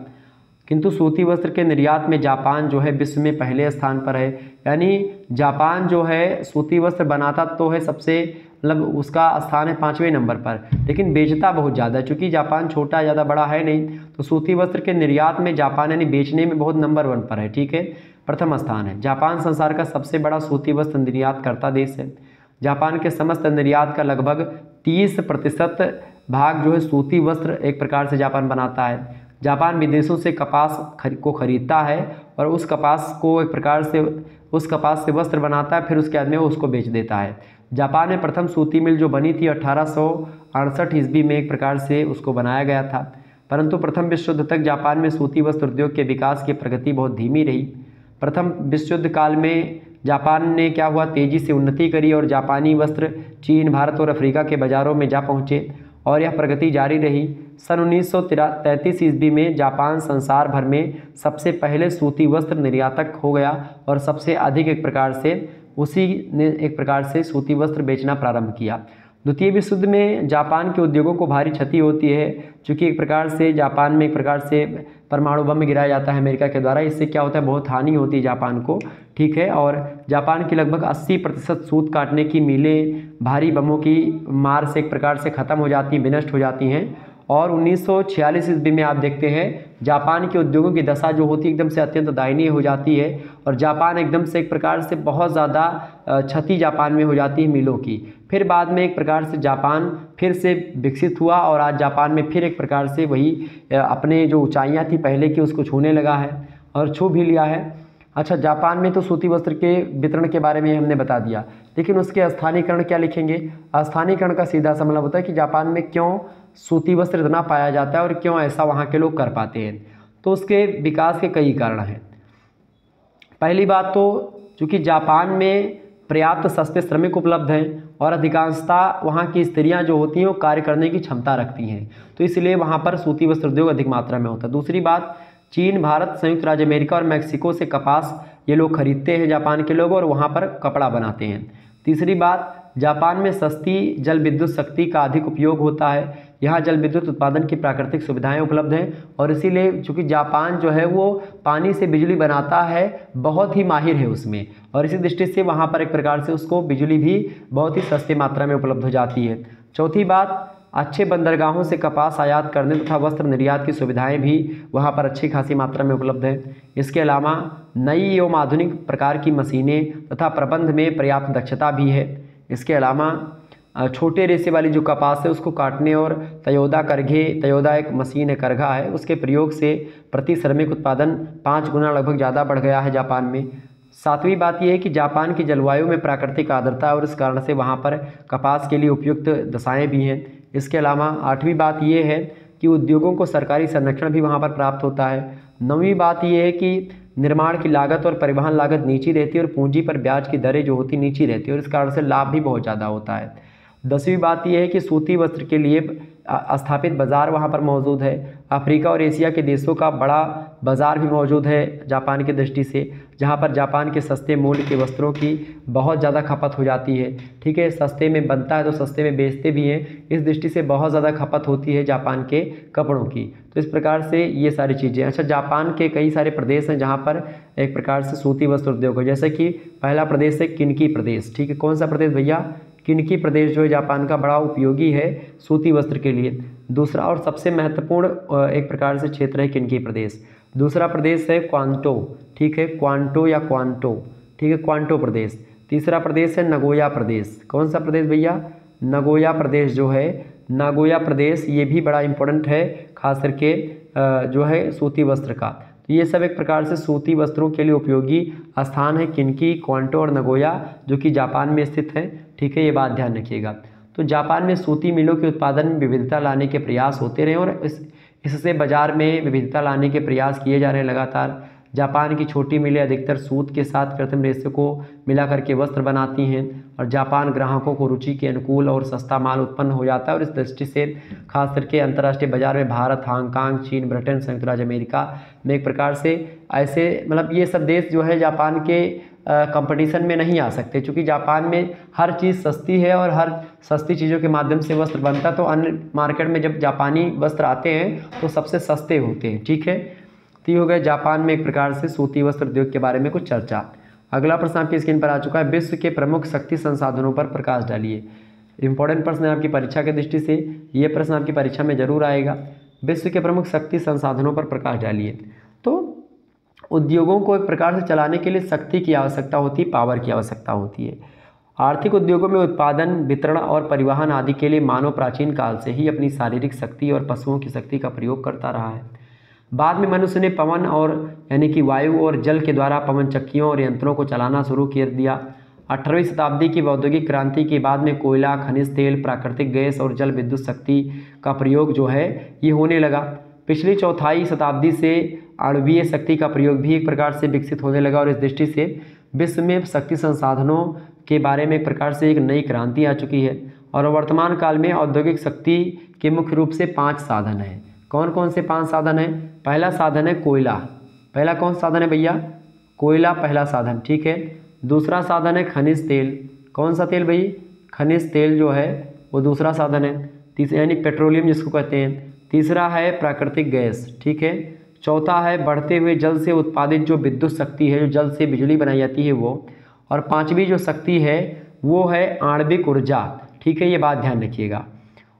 किंतु सूती वस्त्र के निर्यात में जापान जो है विश्व में पहले स्थान पर है। यानी जापान जो है सूती वस्त्र बनाता तो है सबसे, मतलब उसका स्थान है 5वें नंबर पर, लेकिन बेचता बहुत ज़्यादा है। चूँकि जापान छोटा ज़्यादा बड़ा है नहीं, तो सूती वस्त्र के निर्यात में जापान यानी बेचने में बहुत नंबर 1 पर है। ठीक है, प्रथम स्थान है। जापान संसार का सबसे बड़ा सूती वस्त्र निर्यात करता देश है। जापान के समस्त निर्यात का लगभग 30% भाग जो है सूती वस्त्र एक प्रकार से जापान बनाता है। जापान विदेशों से कपास को खरीदता है और उस कपास को एक प्रकार से उस कपास से वस्त्र बनाता है, फिर उसके बाद में वो उसको बेच देता है। जापान में प्रथम सूती मिल जो बनी थी 1868 ईस्वी में एक प्रकार से उसको बनाया गया था, परंतु प्रथम विश्व युद्ध तक जापान में सूती वस्त्र उद्योग के विकास की प्रगति बहुत धीमी रही। प्रथम विश्व युद्ध काल में जापान ने क्या हुआ, तेज़ी से उन्नति करी और जापानी वस्त्र चीन, भारत और अफ्रीका के बाज़ारों में जा पहुँचे और यह प्रगति जारी रही। सन 1933 ईस्वी में जापान संसार भर में सबसे पहले सूती वस्त्र निर्यातक हो गया और सबसे अधिक एक प्रकार से उसी ने एक प्रकार से सूती वस्त्र बेचना प्रारंभ किया। द्वितीय विश्व युद्ध में जापान के उद्योगों को भारी क्षति होती है, क्योंकि एक प्रकार से जापान में एक प्रकार से परमाणु बम गिराया जाता है अमेरिका के द्वारा। इससे क्या होता है, बहुत हानि होती है जापान को। ठीक है, और जापान की लगभग 80% सूत काटने की मिलें भारी बमों की मार से एक प्रकार से ख़त्म हो जाती हैं, विनष्ट हो जाती हैं। और 1946 ईस्वी में आप देखते हैं जापान के उद्योगों की दशा जो होती है एकदम से अत्यंत दयनीय हो जाती है और जापान एकदम से एक प्रकार से बहुत ज़्यादा क्षति जापान में हो जाती है मिलों की। फिर बाद में एक प्रकार से जापान फिर से विकसित हुआ और आज जापान में फिर एक प्रकार से वही अपने जो ऊंचाइयां थी पहले की उसको छूने लगा है और छू भी लिया है। अच्छा, जापान में तो सूती वस्त्र के वितरण के बारे में हमने बता दिया, लेकिन उसके स्थानीयकरण क्या लिखेंगे। स्थानीयकरण का सीधा सा मतलब होता है कि जापान में क्यों सूती वस्त्र इतना पाया जाता है और क्यों ऐसा वहाँ के लोग कर पाते हैं। तो उसके विकास के कई कारण हैं। पहली बात तो चूँकि जापान में पर्याप्त सस्ते श्रमिक उपलब्ध हैं और अधिकांशतः वहाँ की स्त्रियाँ जो होती हैं वो कार्य करने की क्षमता रखती हैं, तो इसलिए वहाँ पर सूती वस्त्र उद्योग अधिक मात्रा में होता है। दूसरी बात, चीन, भारत, संयुक्त राज्य अमेरिका और मैक्सिको से कपास ये लोग खरीदते हैं जापान के लोग और वहाँ पर कपड़ा बनाते हैं। तीसरी बात, जापान में सस्ती जल विद्युत शक्ति का अधिक उपयोग होता है। यहाँ जल विद्युत उत्पादन की प्राकृतिक सुविधाएं उपलब्ध हैं और इसीलिए चूँकि जापान जो है वो पानी से बिजली बनाता है, बहुत ही माहिर है उसमें, और इसी दृष्टि से वहाँ पर एक प्रकार से उसको बिजली भी बहुत ही सस्ती मात्रा में उपलब्ध हो जाती है। चौथी बात, अच्छे बंदरगाहों से कपास आयात करने तथा वस्त्र निर्यात की सुविधाएं भी वहाँ पर अच्छी खासी मात्रा में उपलब्ध है। इसके अलावा नई एवं आधुनिक प्रकार की मशीनें तथा प्रबंध में पर्याप्त दक्षता भी है। इसके अलावा छोटे रेशे वाली जो कपास है उसको काटने और तयोदा एक मशीन है, करघा है, उसके प्रयोग से प्रति श्रमिक उत्पादन 5 गुना लगभग ज़्यादा बढ़ गया है जापान में। सातवीं बात यह है कि जापान की जलवायु में प्राकृतिक आर्द्रता है और इस कारण से वहाँ पर कपास के लिए उपयुक्त दशाएँ भी हैं। इसके अलावा आठवीं बात यह है कि उद्योगों को सरकारी संरक्षण भी वहाँ पर प्राप्त होता है। नौवीं बात यह है कि निर्माण की लागत और परिवहन लागत नीची रहती है और पूंजी पर ब्याज की दरें जो होती नीची रहती है और इस कारण से लाभ भी बहुत ज़्यादा होता है। 10वीं बात यह है कि सूती वस्त्र के लिए स्थापित बाज़ार वहाँ पर मौजूद है। अफ्रीका और एशिया के देशों का बड़ा बाज़ार भी मौजूद है जापान की दृष्टि से, जहाँ पर जापान के सस्ते मूल्य के वस्त्रों की बहुत ज़्यादा खपत हो जाती है। ठीक है, सस्ते में बनता है तो सस्ते में बेचते भी हैं, इस दृष्टि से बहुत ज़्यादा खपत होती है जापान के कपड़ों की। तो इस प्रकार से ये सारी चीज़ें। अच्छा, जापान के कई सारे प्रदेश हैं जहाँ पर एक प्रकार से सूती वस्त्र उद्योग है, जैसे कि पहला प्रदेश है किनकी प्रदेश। ठीक है, कौन सा प्रदेश भैया, किनकी प्रदेश जो है जापान का बड़ा उपयोगी है सूती वस्त्र के लिए। दूसरा और सबसे महत्वपूर्ण एक प्रकार से क्षेत्र है किनकी प्रदेश। दूसरा प्रदेश है क्वांटो। ठीक है, क्वांटो या क्वांटो, ठीक है, क्वांटो प्रदेश। तीसरा प्रदेश है नगोया प्रदेश। कौन सा प्रदेश भैया, नगोया प्रदेश जो है, नागोया प्रदेश, ये भी बड़ा इंपॉर्टेंट है खास करके जो है सूती वस्त्र का। तो ये सब एक प्रकार से सूती वस्त्रों के लिए उपयोगी स्थान है, किनकी, क्वांटो और नगोया, जो कि जापान में स्थित है। ठीक है, ये बात ध्यान रखिएगा। तो जापान में सूती मिलों के उत्पादन में विविधता लाने के प्रयास होते रहे और इससे बाजार में विविधता लाने के प्रयास किए जा रहे हैं लगातार। जापान की छोटी मिलें अधिकतर सूत के साथ कृत्रिम रेशे को मिला करके वस्त्र बनाती हैं और जापान ग्राहकों को रुचि के अनुकूल और सस्ता माल उत्पन्न हो जाता है और इस दृष्टि से खास करके अंतर्राष्ट्रीय बाजार में भारत, हांगकांग, चीन, ब्रिटेन, संयुक्त राज्य अमेरिका में एक प्रकार से ऐसे मतलब ये सब देश जो है जापान के कंपटीशन में नहीं आ सकते, क्योंकि जापान में हर चीज़ सस्ती है और हर सस्ती चीज़ों के माध्यम से वस्त्र बनता है। तो अन्य मार्केट में जब जापानी वस्त्र आते हैं तो सबसे सस्ते होते हैं। ठीक है, तो ये हो गया जापान में एक प्रकार से सूती वस्त्र उद्योग के बारे में कुछ चर्चा। अगला प्रश्न आपकी स्क्रीन पर आ चुका है, विश्व के प्रमुख शक्ति संसाधनों पर प्रकाश डालिए। इंपॉर्टेंट प्रश्न है आपकी परीक्षा की दृष्टि से, ये प्रश्न आपकी परीक्षा में जरूर आएगा। विश्व के प्रमुख शक्ति संसाधनों पर प्रकाश डालिए। तो उद्योगों को एक प्रकार से चलाने के लिए शक्ति की आवश्यकता होती है, पावर की आवश्यकता होती है। आर्थिक उद्योगों में उत्पादन, वितरण और परिवहन आदि के लिए मानव प्राचीन काल से ही अपनी शारीरिक शक्ति और पशुओं की शक्ति का प्रयोग करता रहा है। बाद में मनुष्य ने पवन और यानी कि वायु और जल के द्वारा पवन चक्कियों और यंत्रों को चलाना शुरू कर दिया। 18वीं शताब्दी की औद्योगिक क्रांति के बाद में कोयला, खनिज तेल, प्राकृतिक गैस और जल विद्युत शक्ति का प्रयोग जो है ये होने लगा। पिछली चौथाई शताब्दी से आणवीय शक्ति का प्रयोग भी एक प्रकार से विकसित होने लगा और इस दृष्टि से विश्व में शक्ति संसाधनों के बारे में एक प्रकार से एक नई क्रांति आ चुकी है। और वर्तमान काल में औद्योगिक शक्ति के मुख्य रूप से 5 साधन हैं। कौन कौन से 5 साधन हैं? पहला साधन है कोयला। पहला कौन साधन है भैया? कोयला पहला साधन, ठीक है। दूसरा साधन है खनिज तेल। कौन सा तेल भाई? खनिज तेल जो है वो दूसरा साधन है। तीसरा यानी पेट्रोलियम जिसको कहते हैं। तीसरा है प्राकृतिक गैस, ठीक है। चौथा है बढ़ते हुए जल से उत्पादित जो विद्युत शक्ति है, जो जल से बिजली बनाई जाती है वो। और 5वीं जो शक्ति है वो है आणविक ऊर्जा, ठीक है, ये बात ध्यान रखिएगा।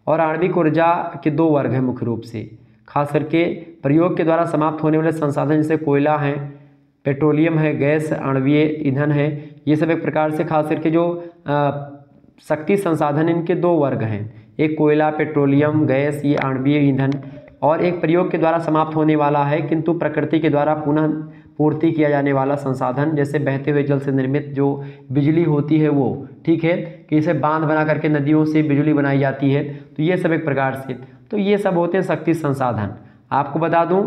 और आणविक ऊर्जा के 2 वर्ग हैं मुख्य रूप से, खास करके प्रयोग के द्वारा समाप्त होने वाले संसाधन जैसे कोयला है, पेट्रोलियम है, गैस, आणवीय ईंधन है, ये सब एक प्रकार से खास करके जो शक्ति संसाधन इनके 2 वर्ग हैं, एक कोयला, पेट्रोलियम, गैस, ये आणवीय ईंधन। और एक प्रयोग के द्वारा समाप्त होने वाला है किंतु प्रकृति के द्वारा पुनः पूर्ति किया जाने वाला संसाधन, जैसे बहते हुए जल से निर्मित जो बिजली होती है वो, ठीक है, कि इसे बांध बना करके नदियों से बिजली बनाई जाती है। तो ये सब एक प्रकार से, तो ये सब होते हैं शक्ति संसाधन। आपको बता दूं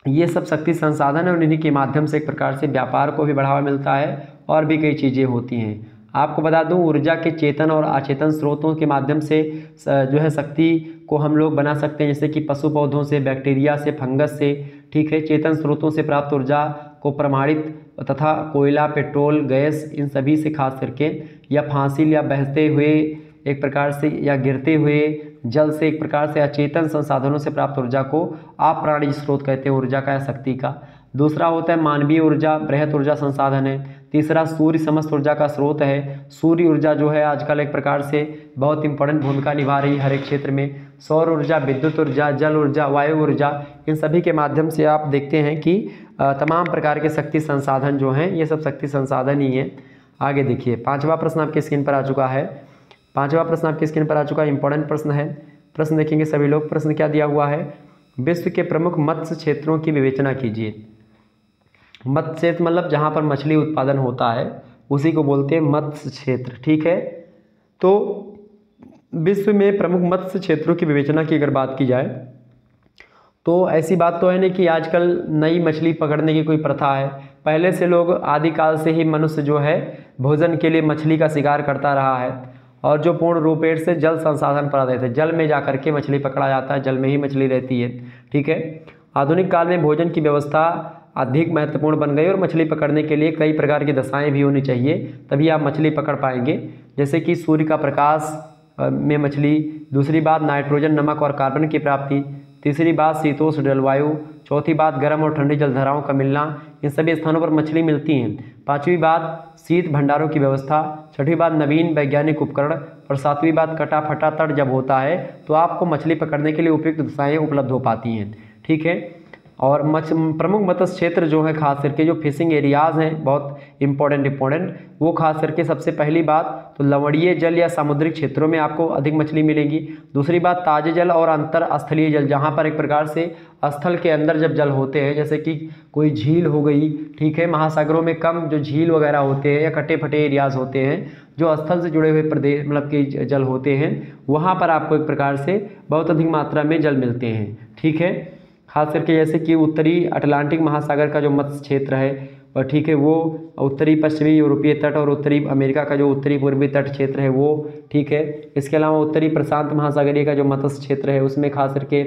ये सब शक्ति संसाधन है और इन्हीं के माध्यम से एक प्रकार से व्यापार को भी बढ़ावा मिलता है और भी कई चीज़ें होती हैं। आपको बता दूं ऊर्जा के चेतन और अचेतन स्रोतों के माध्यम से जो है शक्ति को हम लोग बना सकते हैं, जैसे कि पशु पौधों से, बैक्टीरिया से, फंगस से, ठीक है। चेतन स्रोतों से प्राप्त ऊर्जा को प्रमाणित तथा कोयला, पेट्रोल, गैस, इन सभी से खास करके, या फांसिल या बहते हुए एक प्रकार से या गिरते हुए जल से एक प्रकार से अचेतन संसाधनों से प्राप्त ऊर्जा को अप्राणिज स्रोत कहते हैं ऊर्जा का या शक्ति का। दूसरा होता है मानवीय ऊर्जा, बृहत ऊर्जा संसाधन है। तीसरा सूर्य समस्त ऊर्जा का स्रोत है। सूर्य ऊर्जा जो है आजकल एक प्रकार से बहुत इंपॉर्टेंट भूमिका निभा रही है हर एक क्षेत्र में। सौर ऊर्जा, विद्युत ऊर्जा, जल ऊर्जा, वायु ऊर्जा, इन सभी के माध्यम से आप देखते हैं कि तमाम प्रकार के शक्ति संसाधन जो हैं ये सब शक्ति संसाधन ही हैं। आगे देखिए 5वां प्रश्न आपकी स्क्रीन पर आ चुका है। 5वां प्रश्न आपकी स्क्रीन पर आ चुका है, इंपॉर्टेंट प्रश्न है। प्रश्न देखेंगे सभी लोग। प्रश्न क्या दिया हुआ है? विश्व के प्रमुख मत्स्य क्षेत्रों की विवेचना कीजिए। मत्स्य क्षेत्र मतलब जहाँ पर मछली उत्पादन होता है उसी को बोलते हैं मत्स्य क्षेत्र, ठीक है। तो विश्व में प्रमुख मत्स्य क्षेत्रों की विवेचना की अगर बात की जाए तो ऐसी बात तो है नहीं कि आजकल नई मछली पकड़ने की कोई प्रथा है। पहले से लोग आदिकाल से ही मनुष्य जो है भोजन के लिए मछली का शिकार करता रहा है और जो पूर्ण रूपेण से जल संसाधन पर आधारित है। जल में जाकर के मछली पकड़ा जाता है, जल में ही मछली रहती है, ठीक है। आधुनिक काल में भोजन की व्यवस्था अधिक महत्वपूर्ण बन गई और मछली पकड़ने के लिए कई प्रकार की दशाएं भी होनी चाहिए, तभी आप मछली पकड़ पाएंगे। जैसे कि सूर्य का प्रकाश में मछली, दूसरी बात नाइट्रोजन, नमक और कार्बन की प्राप्ति, तीसरी बात शीतोष्ण जलवायु, चौथी बात गर्म और ठंडी जलधाराओं का मिलना, इन सभी स्थानों पर मछली मिलती हैं। 5वीं बात शीत भंडारों की व्यवस्था, 6वीं बात नवीन वैज्ञानिक उपकरण और 7वीं बात कटा फटा तट जब होता है तो आपको मछली पकड़ने के लिए उपयुक्त दशाएं उपलब्ध हो पाती हैं, ठीक है। और प्रमुख मत्स्य क्षेत्र जो है खास करके जो फिशिंग एरियाज़ हैं बहुत इंपॉर्टेंट वो खास करके सबसे पहली बात तो लवणीय जल या समुद्री क्षेत्रों में आपको अधिक मछली मिलेगी। दूसरी बात ताजे जल और अंतर स्थलीय जल, जहाँ पर एक प्रकार से स्थल के अंदर जब जल होते हैं, जैसे कि कोई झील हो गई, ठीक है। महासागरों में कम जो झील वगैरह होते हैं या कटे फटे एरियाज़ होते हैं जो स्थल से जुड़े हुए प्रदेश मतलब कि जल होते हैं, वहाँ पर आपको एक प्रकार से बहुत अधिक मात्रा में जल मिलते हैं, ठीक है। खास करके जैसे कि उत्तरी अटलांटिक महासागर का जो मत्स्य क्षेत्र है और ठीक है वो उत्तरी पश्चिमी यूरोपीय तट और उत्तरी अमेरिका का जो उत्तरी पूर्वी तट क्षेत्र है वो, ठीक है। इसके अलावा उत्तरी प्रशांत महासागरीय का जो मत्स्य क्षेत्र है उसमें खास करके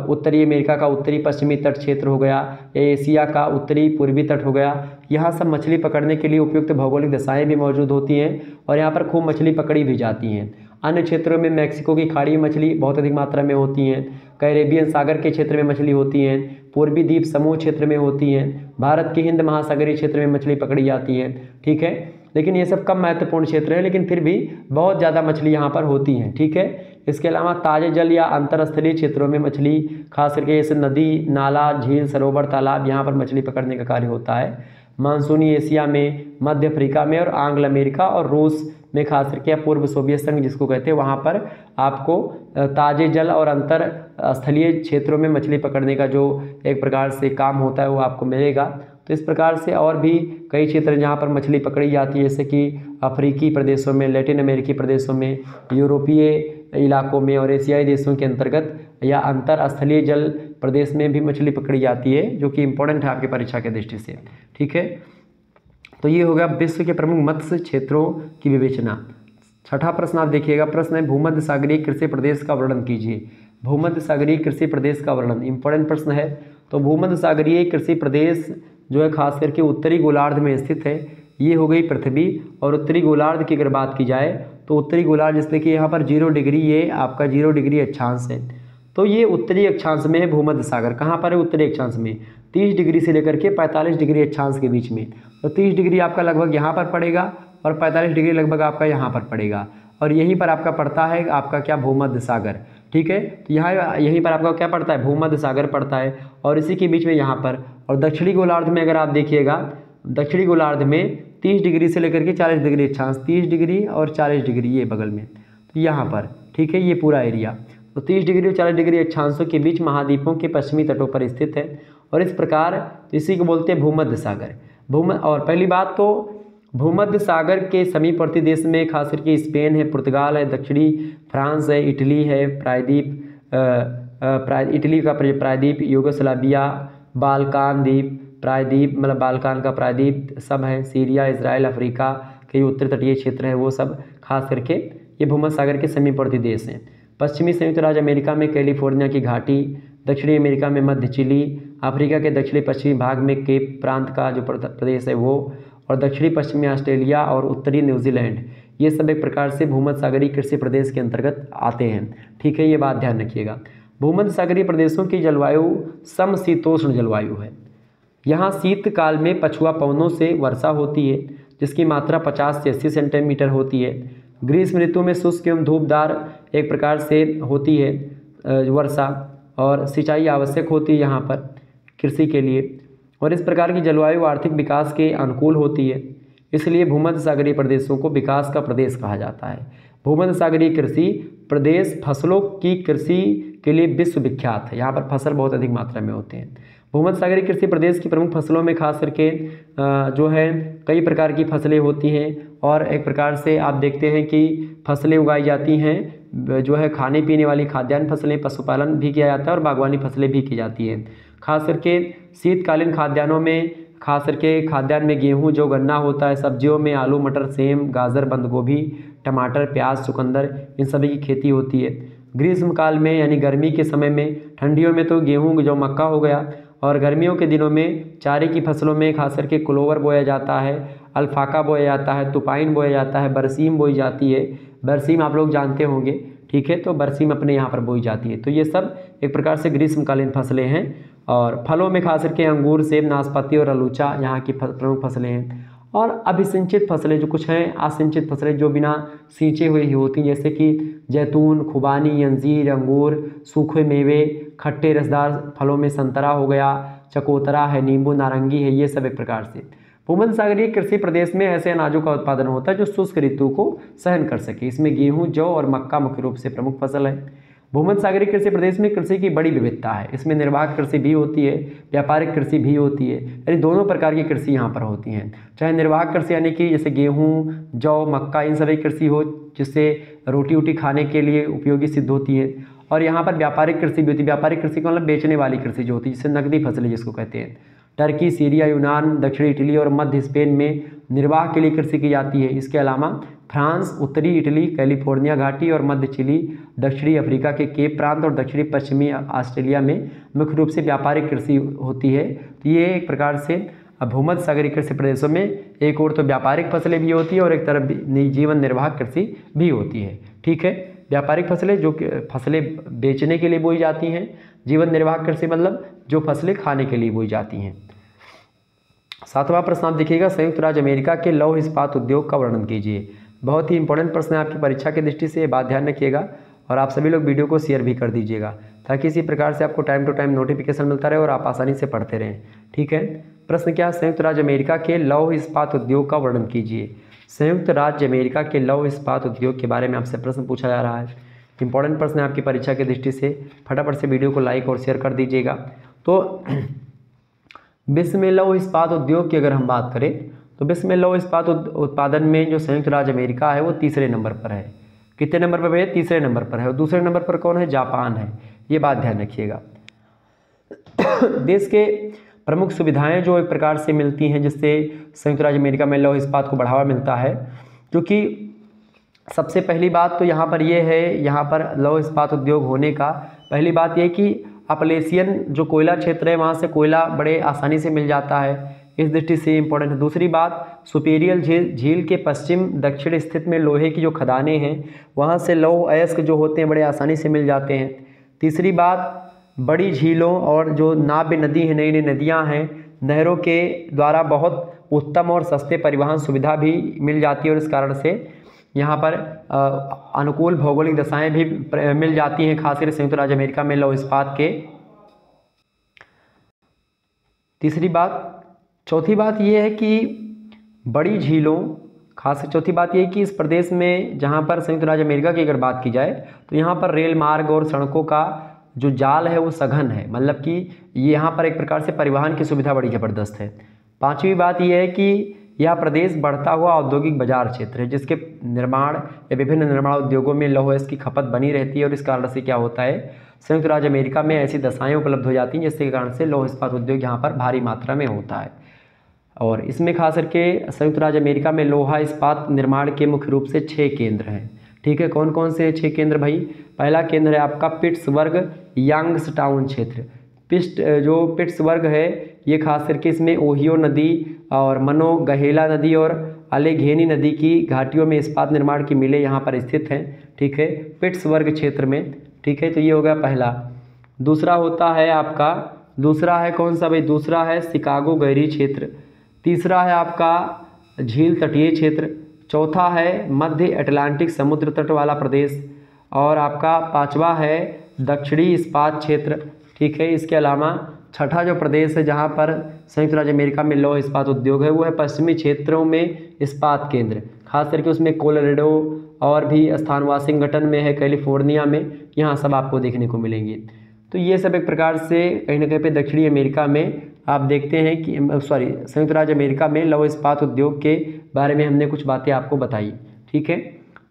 उत्तरी अमेरिका का उत्तरी पश्चिमी तट क्षेत्र हो गया या एशिया का उत्तरी पूर्वी तट हो गया, यहाँ सब मछली पकड़ने के लिए उपयुक्त भौगोलिक दशाएं भी मौजूद होती हैं और यहाँ पर खूब मछली पकड़ी भी जाती हैं। अन्य क्षेत्रों में मैक्सिको की खाड़ी में मछली बहुत अधिक मात्रा में होती हैं, कैरेबियन सागर के क्षेत्र में मछली होती हैं, पूर्वी द्वीप समूह क्षेत्र में होती हैं, भारत के हिंद महासागरीय क्षेत्र में मछली पकड़ी जाती है। ठीक है, लेकिन ये सब कम महत्वपूर्ण क्षेत्र है, लेकिन फिर भी बहुत ज़्यादा मछली यहाँ पर होती हैं। ठीक है, इसके अलावा ताजे जल या अंतरस्थलीय क्षेत्रों में मछली, खास करके जैसे नदी, नाला, झील, सरोवर, तालाब, यहाँ पर मछली पकड़ने का कार्य होता है। मानसूनी एशिया में, मध्य अफ्रीका में और आंग्ल अमेरिका और रूस में, खास करके पूर्व सोवियत संघ जिसको कहते हैं, वहाँ पर आपको ताजे जल और अंतर स्थलीय क्षेत्रों में मछली पकड़ने का जो एक प्रकार से काम होता है वो आपको मिलेगा। तो इस प्रकार से और भी कई क्षेत्र हैं जहाँ पर मछली पकड़ी जाती है, जैसे कि अफ्रीकी प्रदेशों में, लैटिन अमेरिकी प्रदेशों में, यूरोपीय इलाकों में और एशियाई देशों के अंतर्गत या अंतर स्थलीय जल प्रदेश में भी मछली पकड़ी जाती है, जो कि इम्पोर्टेंट है आपकी परीक्षा के दृष्टि से। ठीक है, तो ये हो गया विश्व के प्रमुख मत्स्य क्षेत्रों की विवेचना। छठा प्रश्न आप देखिएगा, प्रश्न है भूमध्य सागरीय कृषि प्रदेश का वर्णन कीजिए। भूमध्य सागरीय कृषि प्रदेश का वर्णन इंपॉर्टेंट प्रश्न है। तो भूमध्य सागरीय कृषि प्रदेश जो है खास करके उत्तरी गोलार्ध में स्थित है। ये हो गई पृथ्वी, और उत्तरी गोलार्ध की अगर बात की जाए तो उत्तरी गोलार्ध जैसे कि यहाँ पर 0 डिग्री, ये आपका 0 डिग्री अक्षांश है। तो ये उत्तरी अक्षांश में है भूमध्य सागर। कहाँ पर है? उत्तरी अक्षांश में, 30 डिग्री से लेकर के 45 डिग्री अक्षांश के बीच में। तो 30 डिग्री आपका लगभग यहाँ पर पड़ेगा और 45 डिग्री लगभग आपका यहाँ पर पड़ेगा, और यहीं पर आपका पड़ता है आपका क्या? भूमध्य सागर। ठीक है, तो यहाँ यहीं पर आपका क्या पड़ता है? भूमध्य सागर पड़ता है, और इसी के बीच में यहाँ पर। और दक्षिणी गोलार्ध में अगर आप देखिएगा, दक्षिणी गोलार्ध में 30 डिग्री से लेकर के 40 डिग्री अक्षांश, 30 डिग्री और 40 डिग्री ये बगल में, तो यहाँ पर। ठीक है, ये पूरा एरिया तो 30 डिग्री और 40 डिग्री अक्षांशों के बीच महाद्वीपों के पश्चिमी तटों पर स्थित है, और इस प्रकार इसी को बोलते हैं भूमध्य सागर। और पहली बात तो भूमध्य सागर के समीपवर्ती देश में खास करके स्पेन है, पुर्तगाल है, दक्षिणी फ्रांस है, इटली है, इटली का प्रायद्वीप, यूगोस्लाविया, बाल्कान द्वीप, प्रायद्वीप मतलब बाल्कान का प्रायद्वीप सब है, सीरिया, इजराइल, अफ्रीका के उत्तर तटीय क्षेत्र हैं, वो सब खास करके ये भूमध्य सागर के समीपवर्ती देश हैं। पश्चिमी संयुक्त राज्य अमेरिका में कैलिफोर्निया की घाटी, दक्षिणी अमेरिका में मध्य चिली, अफ्रीका के दक्षिणी पश्चिमी भाग में केप प्रांत का जो प्रदेश है वो, और दक्षिणी पश्चिमी ऑस्ट्रेलिया और उत्तरी न्यूजीलैंड, ये सब एक प्रकार से भूमध्य सागरीय कृषि प्रदेश के अंतर्गत आते हैं। ठीक है, ये बात ध्यान रखिएगा। भूमध्य सागरीय प्रदेशों की जलवायु समशीतोष्ण जलवायु है। यहाँ शीतकाल में पछुआ पवनों से वर्षा होती है, जिसकी मात्रा 50 से 80 सेंटीमीटर होती है। ग्रीष्म ऋतु में शुष्क एवं धूपदार एक प्रकार से होती है वर्षा, और सिंचाई आवश्यक होती है यहाँ पर कृषि के लिए, और इस प्रकार की जलवायु आर्थिक विकास के अनुकूल होती है, इसलिए भूमध्य सागरीय प्रदेशों को विकास का प्रदेश कहा जाता है। भूमध्य सागरीय कृषि प्रदेश फसलों की कृषि के लिए विश्वविख्यात है, यहाँ पर फसल बहुत अधिक मात्रा में होते हैं। भूमध्य सागरीय कृषि प्रदेश की प्रमुख फसलों में खास करके जो है कई प्रकार की फसलें होती हैं, और एक प्रकार से आप देखते हैं कि फसलें उगाई जाती हैं जो है खाने पीने वाली खाद्यान्न फसलें, पशुपालन भी किया जाता है और बागवानी फसलें भी की जाती हैं। खास करके शीतकालीन खाद्यान्नों में खास करके खाद्यान्न में गेहूं, जो गन्ना होता है, सब्जियों में आलू, मटर, सेम, गाजर, बंद गोभी, टमाटर, प्याज, चुकंदर, इन सभी की खेती होती है। ग्रीष्मकाल में यानी गर्मी के समय में, ठंडियों में तो गेहूं जो मक्का हो गया, और गर्मियों के दिनों में चारे की फसलों में खास करके क्लोवर बोया जाता है, अल्फाका बोया जाता है, तुपाइन बोया जाता है, बरसीम बोई जाती है। बरसीम आप लोग जानते होंगे, ठीक है, तो बरसीम अपने यहाँ पर बोई जाती है। तो ये सब एक प्रकार से ग्रीष्मकालीन फसलें हैं। और फलों में खास करके अंगूर, सेब, नाशपाती और आलूचा यहाँ की प्रमुख फसलें हैं। और अभिसिंचित फसलें जो कुछ हैं, असिंचित फसलें जो बिना सींचे हुए ही होती हैं, जैसे कि जैतून, खुबानी, अंजीर, अंगूर, सूखे मेवे, खट्टे रसदार फलों में संतरा हो गया, चकोतरा है, नींबू, नारंगी है, ये सब एक प्रकार से। भूमध्य सागरीय कृषि प्रदेश में ऐसे अनाजों का उत्पादन होता है जो शुष्क ऋतु को सहन कर सके। इसमें गेहूं, जौ और मक्का मुख्य रूप से प्रमुख फसल है। भूमध्य सागरीय कृषि प्रदेश में कृषि की बड़ी विविधता है। इसमें निर्वाह कृषि भी होती है, व्यापारिक कृषि भी होती है, यानी दोनों प्रकार की कृषि यहाँ पर होती हैं। चाहे निर्वाह कृषि यानी कि जैसे गेहूं, जौ, मक्का, इन सभी कृषि हो जिससे रोटी वोटी खाने के लिए उपयोगी सिद्ध होती है, और यहाँ पर व्यापारिक कृषि भी होती है। व्यापारिक कृषि का मतलब बेचने वाली कृषि जो होती है, जिससे नकदी फसलें जिसको कहते हैं। टर्की, सीरिया, यूनान, दक्षिणी इटली और मध्य स्पेन में निर्वाह के लिए कृषि की जाती है। इसके अलावा फ्रांस, उत्तरी इटली, कैलिफोर्निया घाटी और मध्य चिली, दक्षिणी अफ्रीका के केप प्रांत और दक्षिणी पश्चिमी ऑस्ट्रेलिया में मुख्य रूप से व्यापारिक कृषि होती है। तो ये एक प्रकार से भूमध्य सागरीय कृषि प्रदेशों में एक और तो व्यापारिक फसलें भी होती है और एक तरफ जीवन निर्वाह कृषि भी होती है। ठीक है। व्यापारिक फसलें जो कि फसलें बेचने के लिए बोई जाती हैं। जीवन निर्वाह कृषि मतलब जो फसलें खाने के लिए बोई जाती हैं। 7वां प्रश्न आप देखिएगा, संयुक्त राज्य अमेरिका के लौह इस्पात उद्योग का वर्णन कीजिए। बहुत ही इंपॉर्टेंट प्रश्न है आपकी परीक्षा की दृष्टि से, ये बात ध्यान रखिएगा और आप सभी लोग वीडियो को शेयर भी कर दीजिएगा ताकि इसी प्रकार से आपको टाइम टू टाइम नोटिफिकेशन मिलता रहे और आप आसानी से पढ़ते रहें। ठीक है। प्रश्न क्या है, संयुक्त राज्य अमेरिका के लौह इस्पात उद्योग का वर्णन कीजिए। संयुक्त राज्य अमेरिका के लौह इस्पात उद्योग के बारे में आपसे प्रश्न पूछा जा रहा है। इंपॉर्टेंट प्रश्न है आपकी परीक्षा की दृष्टि से, फटाफट से वीडियो को लाइक और शेयर कर दीजिएगा। तो विश्व में लौह इस्पात उद्योग की अगर हम बात करें तो विश्व में लौह इस्पात उत्पादन में जो संयुक्त राज्य अमेरिका है वो तीसरे नंबर पर है। कितने नंबर पर भैया? तीसरे नंबर पर है। और दूसरे नंबर पर कौन है? जापान है। ये बात ध्यान रखिएगा। देश के प्रमुख सुविधाएं जो एक प्रकार से मिलती हैं जिससे संयुक्त राज्य अमेरिका में लौह इस्पात को बढ़ावा मिलता है, क्योंकि सबसे पहली बात तो यहाँ पर ये है, यहाँ पर लौह इस्पात उद्योग होने का पहली बात ये कि अपलेशियन जो कोयला क्षेत्र है वहाँ से कोयला बड़े आसानी से मिल जाता है, इस दृष्टि से इम्पोर्टेंट है। दूसरी बात, सुपीरियर झील के पश्चिम दक्षिण स्थित में लोहे की जो खदानें हैं वहाँ से लौह अयस्क जो होते हैं बड़े आसानी से मिल जाते हैं। तीसरी बात, बड़ी झीलों और जो नाव्य नदी है, नई नई नदियाँ हैं, नहरों के द्वारा बहुत उत्तम और सस्ते परिवहन सुविधा भी मिल जाती है और इस कारण से यहाँ पर अनुकूल भौगोलिक दशाएं भी मिल जाती हैं, खासकर संयुक्त राज्य अमेरिका में लौह इस्पात के। तीसरी बात। चौथी बात ये है कि बड़ी झीलों, खास चौथी बात ये है कि इस प्रदेश में जहाँ पर संयुक्त राज्य अमेरिका की अगर बात की जाए तो यहाँ पर रेल मार्ग और सड़कों का जो जाल है वो सघन है, मतलब कि ये यहाँ पर एक प्रकार से परिवहन की सुविधा बड़ी ज़बरदस्त है। पांचवी बात यह है कि यह प्रदेश बढ़ता हुआ औद्योगिक बाजार क्षेत्र है जिसके निर्माण या विभिन्न निर्माण उद्योगों में लौह अयस्क की खपत बनी रहती है और इस कारण से क्या होता है, संयुक्त राज्य अमेरिका में ऐसी दशाएं उपलब्ध हो जाती हैं जिसके कारण से लौह इस्पात उद्योग यहाँ पर भारी मात्रा में होता है। और इसमें खास करके संयुक्त राज्य अमेरिका में लोहा इस्पात निर्माण के मुख्य रूप से 6 केंद्र हैं। ठीक है। कौन कौन से 6 केंद्र भाई? पहला केंद्र है आपका पिट्सबर्ग यांग्सटाउन क्षेत्र। पिट्सबर्ग है ये खास करके इसमें ओहियो नदी और मनोगहेला नदी और अलेघेनी नदी की घाटियों में इस्पात निर्माण की मिलें यहाँ पर स्थित हैं। ठीक है, पिट्सबर्ग क्षेत्र में। ठीक है, तो ये हो गया पहला। दूसरा होता है आपका, दूसरा है कौन सा भाई? दूसरा है शिकागो गहरी क्षेत्र। तीसरा है आपका झील तटीय क्षेत्र। चौथा है मध्य अटलांटिक समुद्र तट वाला प्रदेश और आपका पांचवा है दक्षिणी इस्पात क्षेत्र। ठीक है, इसके अलावा छठा जो प्रदेश है जहाँ पर संयुक्त राज्य अमेरिका में लौह इस्पात उद्योग है वो है पश्चिमी क्षेत्रों में इस्पात केंद्र, खास करके उसमें कोलोराडो और भी स्थान वाशिंगटन में है, कैलिफोर्निया में, यहाँ सब आपको देखने को मिलेंगे। तो ये सब एक प्रकार से कहीं ना कहीं पे दक्षिणी अमेरिका में आप देखते हैं कि संयुक्त राज्य अमेरिका में लौह इस्पात उद्योग के बारे में हमने कुछ बातें आपको बताई। ठीक है,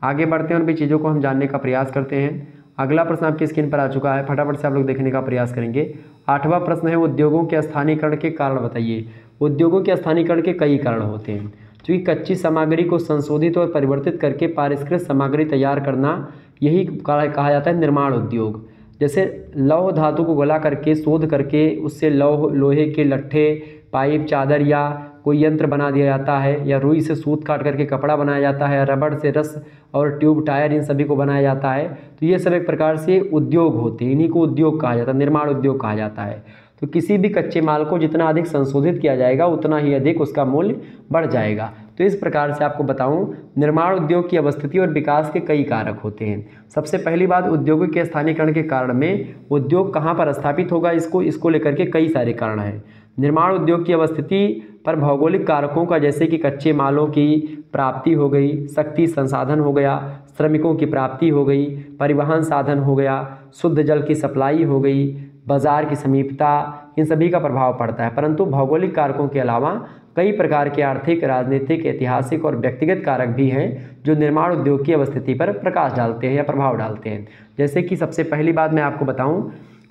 आगे बढ़ते हैं और भी चीज़ों को हम जानने का प्रयास करते हैं। अगला प्रश्न आपकी स्क्रीन पर आ चुका है, फटाफट से आप लोग देखने का प्रयास करेंगे। 8वां प्रश्न है उद्योगों के स्थानीयकरण के कारण बताइए। उद्योगों के स्थानीयकरण के कई कारण होते हैं, क्योंकि कच्ची सामग्री को संशोधित और परिवर्तित करके परिष्कृत सामग्री तैयार करना, यही कहा जाता है निर्माण उद्योग। जैसे लौह धातु को गला करके शोध करके उससे लोहे के लट्ठे, पाइप, चादर या कोई यंत्र बना दिया जाता है, या रुई से सूत काट करके कपड़ा बनाया जाता है, रबड़ से रस और ट्यूब, टायर, इन सभी को बनाया जाता है। तो ये सब एक प्रकार से उद्योग होते हैं, इन्हीं को उद्योग कहा जाता है, निर्माण उद्योग कहा जाता है। तो किसी भी कच्चे माल को जितना अधिक संशोधित किया जाएगा उतना ही अधिक उसका मूल्य बढ़ जाएगा। तो इस प्रकार से आपको बताऊं, निर्माण उद्योग की अवस्थिति और विकास के कई कारक होते हैं। सबसे पहली बात, उद्योगों के स्थानीयकरण के कारण में उद्योग कहाँ पर स्थापित होगा, इसको लेकर के कई सारे कारण हैं। निर्माण उद्योग की अवस्थिति पर भौगोलिक कारकों का, जैसे कि कच्चे मालों की प्राप्ति हो गई, शक्ति संसाधन हो गया, श्रमिकों की प्राप्ति हो गई, परिवहन साधन हो गया, शुद्ध जल की सप्लाई हो गई, बाजार की समीपता, इन सभी का प्रभाव पड़ता है। परंतु भौगोलिक कारकों के अलावा कई प्रकार के आर्थिक, राजनीतिक, ऐतिहासिक और व्यक्तिगत कारक भी हैं जो निर्माण उद्योग की अवस्थिति पर प्रकाश डालते हैं या प्रभाव डालते हैं। जैसे कि सबसे पहली बात मैं आपको बताऊं,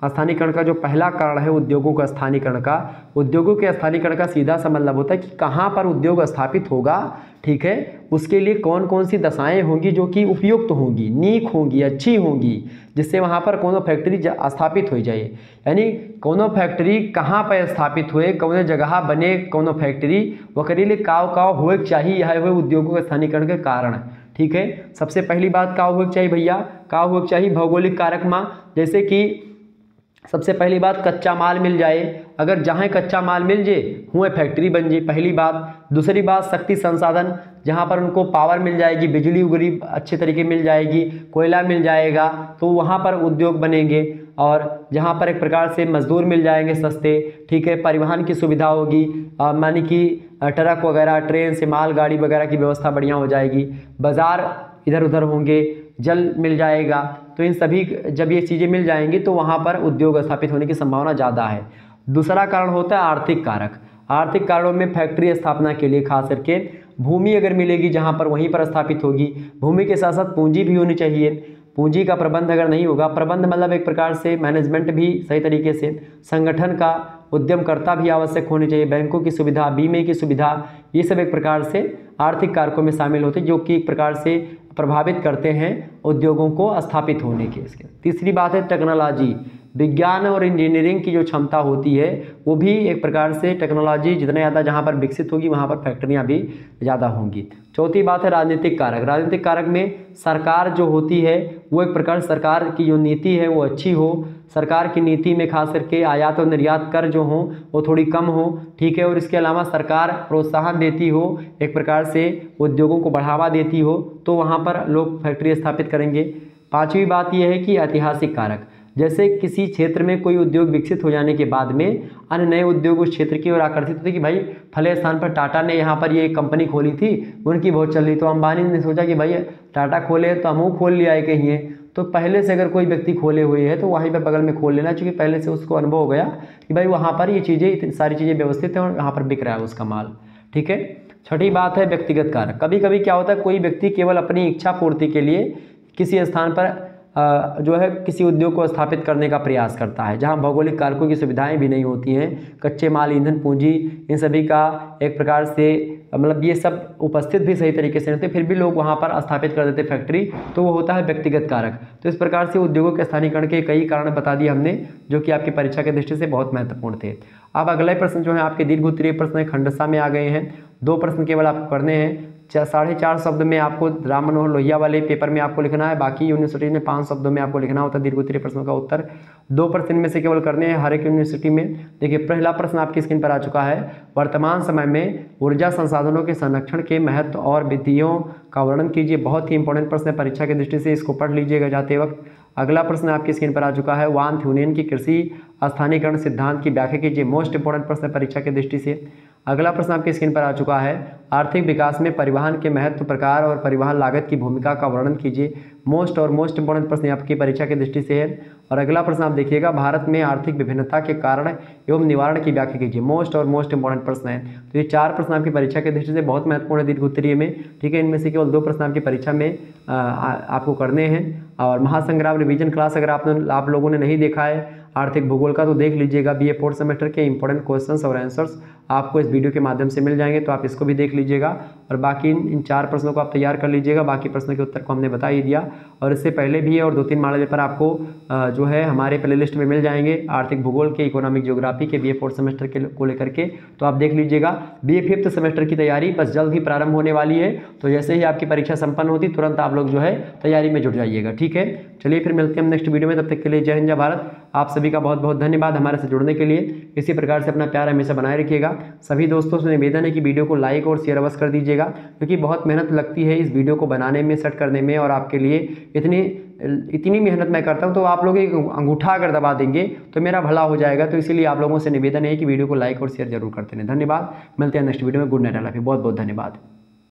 स्थानीयकरण का जो पहला कारण है उद्योगों का स्थानीयकरण का, उद्योगों के स्थानीयकरण का सीधा सा मतलब होता है कि कहाँ पर उद्योग स्थापित होगा, ठीक है, उसके लिए कौन कौन सी दशाएं होंगी जो कि उपयुक्त होंगी, नीक होंगी, अच्छी होंगी, जिससे वहाँ पर कोनो फैक्ट्री स्थापित हो जाए। यानी कोनो फैक्ट्री कहाँ पर स्थापित हुए, कौन जगह बने कोनो फैक्ट्री, वकरी लिए काव काव होए चाहिए, यह हुए उद्योगों के स्थानीयकरण के कारण। ठीक है। सबसे पहली बात का होना चाहिए भैया, का होना चाहिए भौगोलिक कारक माँ, जैसे कि सबसे पहली बात कच्चा माल मिल जाए, अगर जहाँ कच्चा माल मिल जाए हुए फैक्ट्री बन जाए, पहली बात। दूसरी बात शक्ति संसाधन, जहाँ पर उनको पावर मिल जाएगी, बिजली उगली अच्छे तरीके मिल जाएगी, कोयला मिल जाएगा, तो वहाँ पर उद्योग बनेंगे। और जहाँ पर एक प्रकार से मजदूर मिल जाएंगे सस्ते, ठीक है। परिवहन की सुविधा होगी, मानी कि ट्रक वगैरह, ट्रेन से माल गाड़ी वगैरह की व्यवस्था बढ़िया हो जाएगी। बाज़ार इधर उधर होंगे, जल मिल जाएगा, तो इन सभी जब ये चीज़ें मिल जाएंगी तो वहाँ पर उद्योग स्थापित होने की संभावना ज़्यादा है। दूसरा कारण होता है आर्थिक कारक। आर्थिक कारणों में फैक्ट्री स्थापना के लिए खास करके भूमि अगर मिलेगी जहाँ पर, वहीं पर स्थापित होगी। भूमि के साथ साथ पूंजी भी होनी चाहिए। पूंजी का प्रबंध अगर नहीं होगा, प्रबंध मतलब एक प्रकार से मैनेजमेंट भी सही तरीके से, संगठन का उद्यमकर्ता भी आवश्यक होनी चाहिए, बैंकों की सुविधा, बीमे की सुविधा, ये सब एक प्रकार से आर्थिक कारकों में शामिल होते हैं जो कि एक प्रकार से प्रभावित करते हैं उद्योगों को स्थापित होने के। इसके तीसरी बात है टेक्नोलॉजी। विज्ञान और इंजीनियरिंग की जो क्षमता होती है वो भी एक प्रकार से टेक्नोलॉजी जितना ज़्यादा जहाँ पर विकसित होगी वहाँ पर फैक्ट्रियाँ भी ज़्यादा होंगी। चौथी बात है राजनीतिक कारक। राजनीतिक कारक में सरकार जो होती है वो एक प्रकार सरकार की जो नीति है वो अच्छी हो, सरकार की नीति में खास करके आयात और निर्यात कर जो हो वो थोड़ी कम हो, ठीक है। और इसके अलावा सरकार प्रोत्साहन देती हो, एक प्रकार से उद्योगों को बढ़ावा देती हो, तो वहाँ पर लोग फैक्ट्री स्थापित करेंगे। पांचवी बात यह है कि ऐतिहासिक कारक, जैसे किसी क्षेत्र में कोई उद्योग विकसित हो जाने के बाद में अन्य नए उद्योग उस क्षेत्र की ओर आकर्षित होते कि भाई फले स्थान पर टाटा ने यहाँ पर ये कंपनी खोली थी, उनकी बहुत चल रही, तो अंबानी ने सोचा कि भाई टाटा खोले तो हम खोल लिया है कहीं है। तो पहले से अगर कोई व्यक्ति खोले हुए है तो वहीं पर बगल में खोल लेना, क्योंकि पहले से उसको अनुभव हो गया कि भाई वहाँ पर ये चीज़ें, इतनी सारी चीज़ें व्यवस्थित हैं और यहाँ पर बिक रहा है उसका माल, ठीक है। छठी बात है व्यक्तिगत कारक। कभी कभी क्या होता है, कोई व्यक्ति केवल अपनी इच्छा पूर्ति के लिए किसी स्थान पर जो है किसी उद्योग को स्थापित करने का प्रयास करता है, जहां भौगोलिक कारकों की सुविधाएं भी नहीं होती हैं, कच्चे माल, ईंधन, पूंजी, इन सभी का एक प्रकार से मतलब ये सब उपस्थित भी सही तरीके से होते, फिर भी लोग वहां पर स्थापित कर देते फैक्ट्री, तो वो होता है व्यक्तिगत कारक। तो इस प्रकार से उद्योगों के स्थानीयकरण के कई कारण बता दिए हमने, जो कि आपकी परीक्षा के दृष्टि से बहुत महत्वपूर्ण थे। अब अगले प्रश्न जो है आपके दीर्घ उत्तरीय प्रश्न खंडसा में आ गए हैं। 2 प्रश्न केवल आपको करने हैं। 4.5 शब्द में आपको राम मनोहर लोहिया वाले पेपर में आपको लिखना है, बाकी यूनिवर्सिटी में 5 शब्दों में आपको लिखना होता है दीर्घ उत्तरीय प्रश्नों का उत्तर। 2 प्रश्न में से केवल करने हैं हर एक यूनिवर्सिटी में। देखिए पहला प्रश्न आपकी स्क्रीन पर आ चुका है। वर्तमान समय में ऊर्जा संसाधनों के संरक्षण के महत्व और विधियों का वर्णन कीजिए। बहुत ही इंपॉर्टेंट प्रश्न है परीक्षा की दृष्टि से, इसको पढ़ लीजिएगा जाते वक्त। अगला प्रश्न आपकी स्क्रीन पर आ चुका है। वान थ्यूनेन की कृषि स्थानीयकरण सिद्धांत की व्याख्या कीजिए। मोस्ट इंपॉर्टेंट प्रश्न है परीक्षा की दृष्टि से। अगला प्रश्न आपकी स्क्रीन पर आ चुका है। आर्थिक विकास में परिवहन के महत्व, प्रकार और परिवहन लागत की भूमिका का वर्णन कीजिए। मोस्ट इंपॉर्टेंट प्रश्न आपकी परीक्षा की दृष्टि से है। और अगला प्रश्न आप देखिएगा, भारत में आर्थिक विभिन्नता के कारण एवं निवारण की व्याख्या कीजिए। मोस्ट इंपॉर्टेंट प्रश्न है। तो ये 4 प्रश्न आपकी परीक्षा की दृष्टि से बहुत महत्वपूर्ण है दीर्घ उत्तरीय में, ठीक है। इनमें से केवल 2 प्रश्न आपकी परीक्षा में आपको करने हैं। और महासंग्राम रिवीजन क्लास अगर आप लोगों ने नहीं देखा है आर्थिक भूगोल का, तो देख लीजिएगा। BA 4th सेमेस्टर के इंपॉर्टेंट क्वेश्चंस और आंसर्स आपको इस वीडियो के माध्यम से मिल जाएंगे, तो आप इसको भी देख लीजिएगा। और बाकी इन 4 प्रश्नों को आप तैयार कर लीजिएगा। बाकी प्रश्नों के उत्तर को हमने बता ही दिया, और इससे पहले भी है और 2-3 मॉडल पेपर आपको जो है हमारे प्लेलिस्ट में मिल जाएंगे आर्थिक भूगोल के, इकोनॉमिक ज्योग्राफी के, BA 4th सेमेस्टर के को लेकर के, तो आप देख लीजिएगा। BA 5th सेमेस्टर की तैयारी बस जल्द ही प्रारंभ होने वाली है, तो जैसे ही आपकी परीक्षा संपन्न होती तुरंत आप लोग जो है तैयारी में जुट जाइएगा, ठीक है। चलिए फिर मिलते हैं हम नेक्स्ट वीडियो में, तब तक के लिए जय हिंद जय भारत। आप सभी का बहुत बहुत धन्यवाद हमारे से जुड़ने के लिए। इसी प्रकार से अपना प्यार हमेशा बनाए रखिएगा। सभी दोस्तों से निवेदन है कि वीडियो को लाइक और शेयर अवश्य कर दीजिएगा, क्योंकि बहुत मेहनत लगती है इस वीडियो को बनाने में, सेट करने में, और आपके लिए इतनी मेहनत मैं करता हूं, तो आप लोग एक अंगूठा अगर दबा देंगे तो मेरा भला हो जाएगा। तो इसीलिए आप लोगों से निवेदन है कि वीडियो को लाइक और शेयर जरूर करते रहें। धन्यवाद। मिलते हैं नेक्स्ट वीडियो में। गुड नाइट, बहुत बहुत धन्यवाद।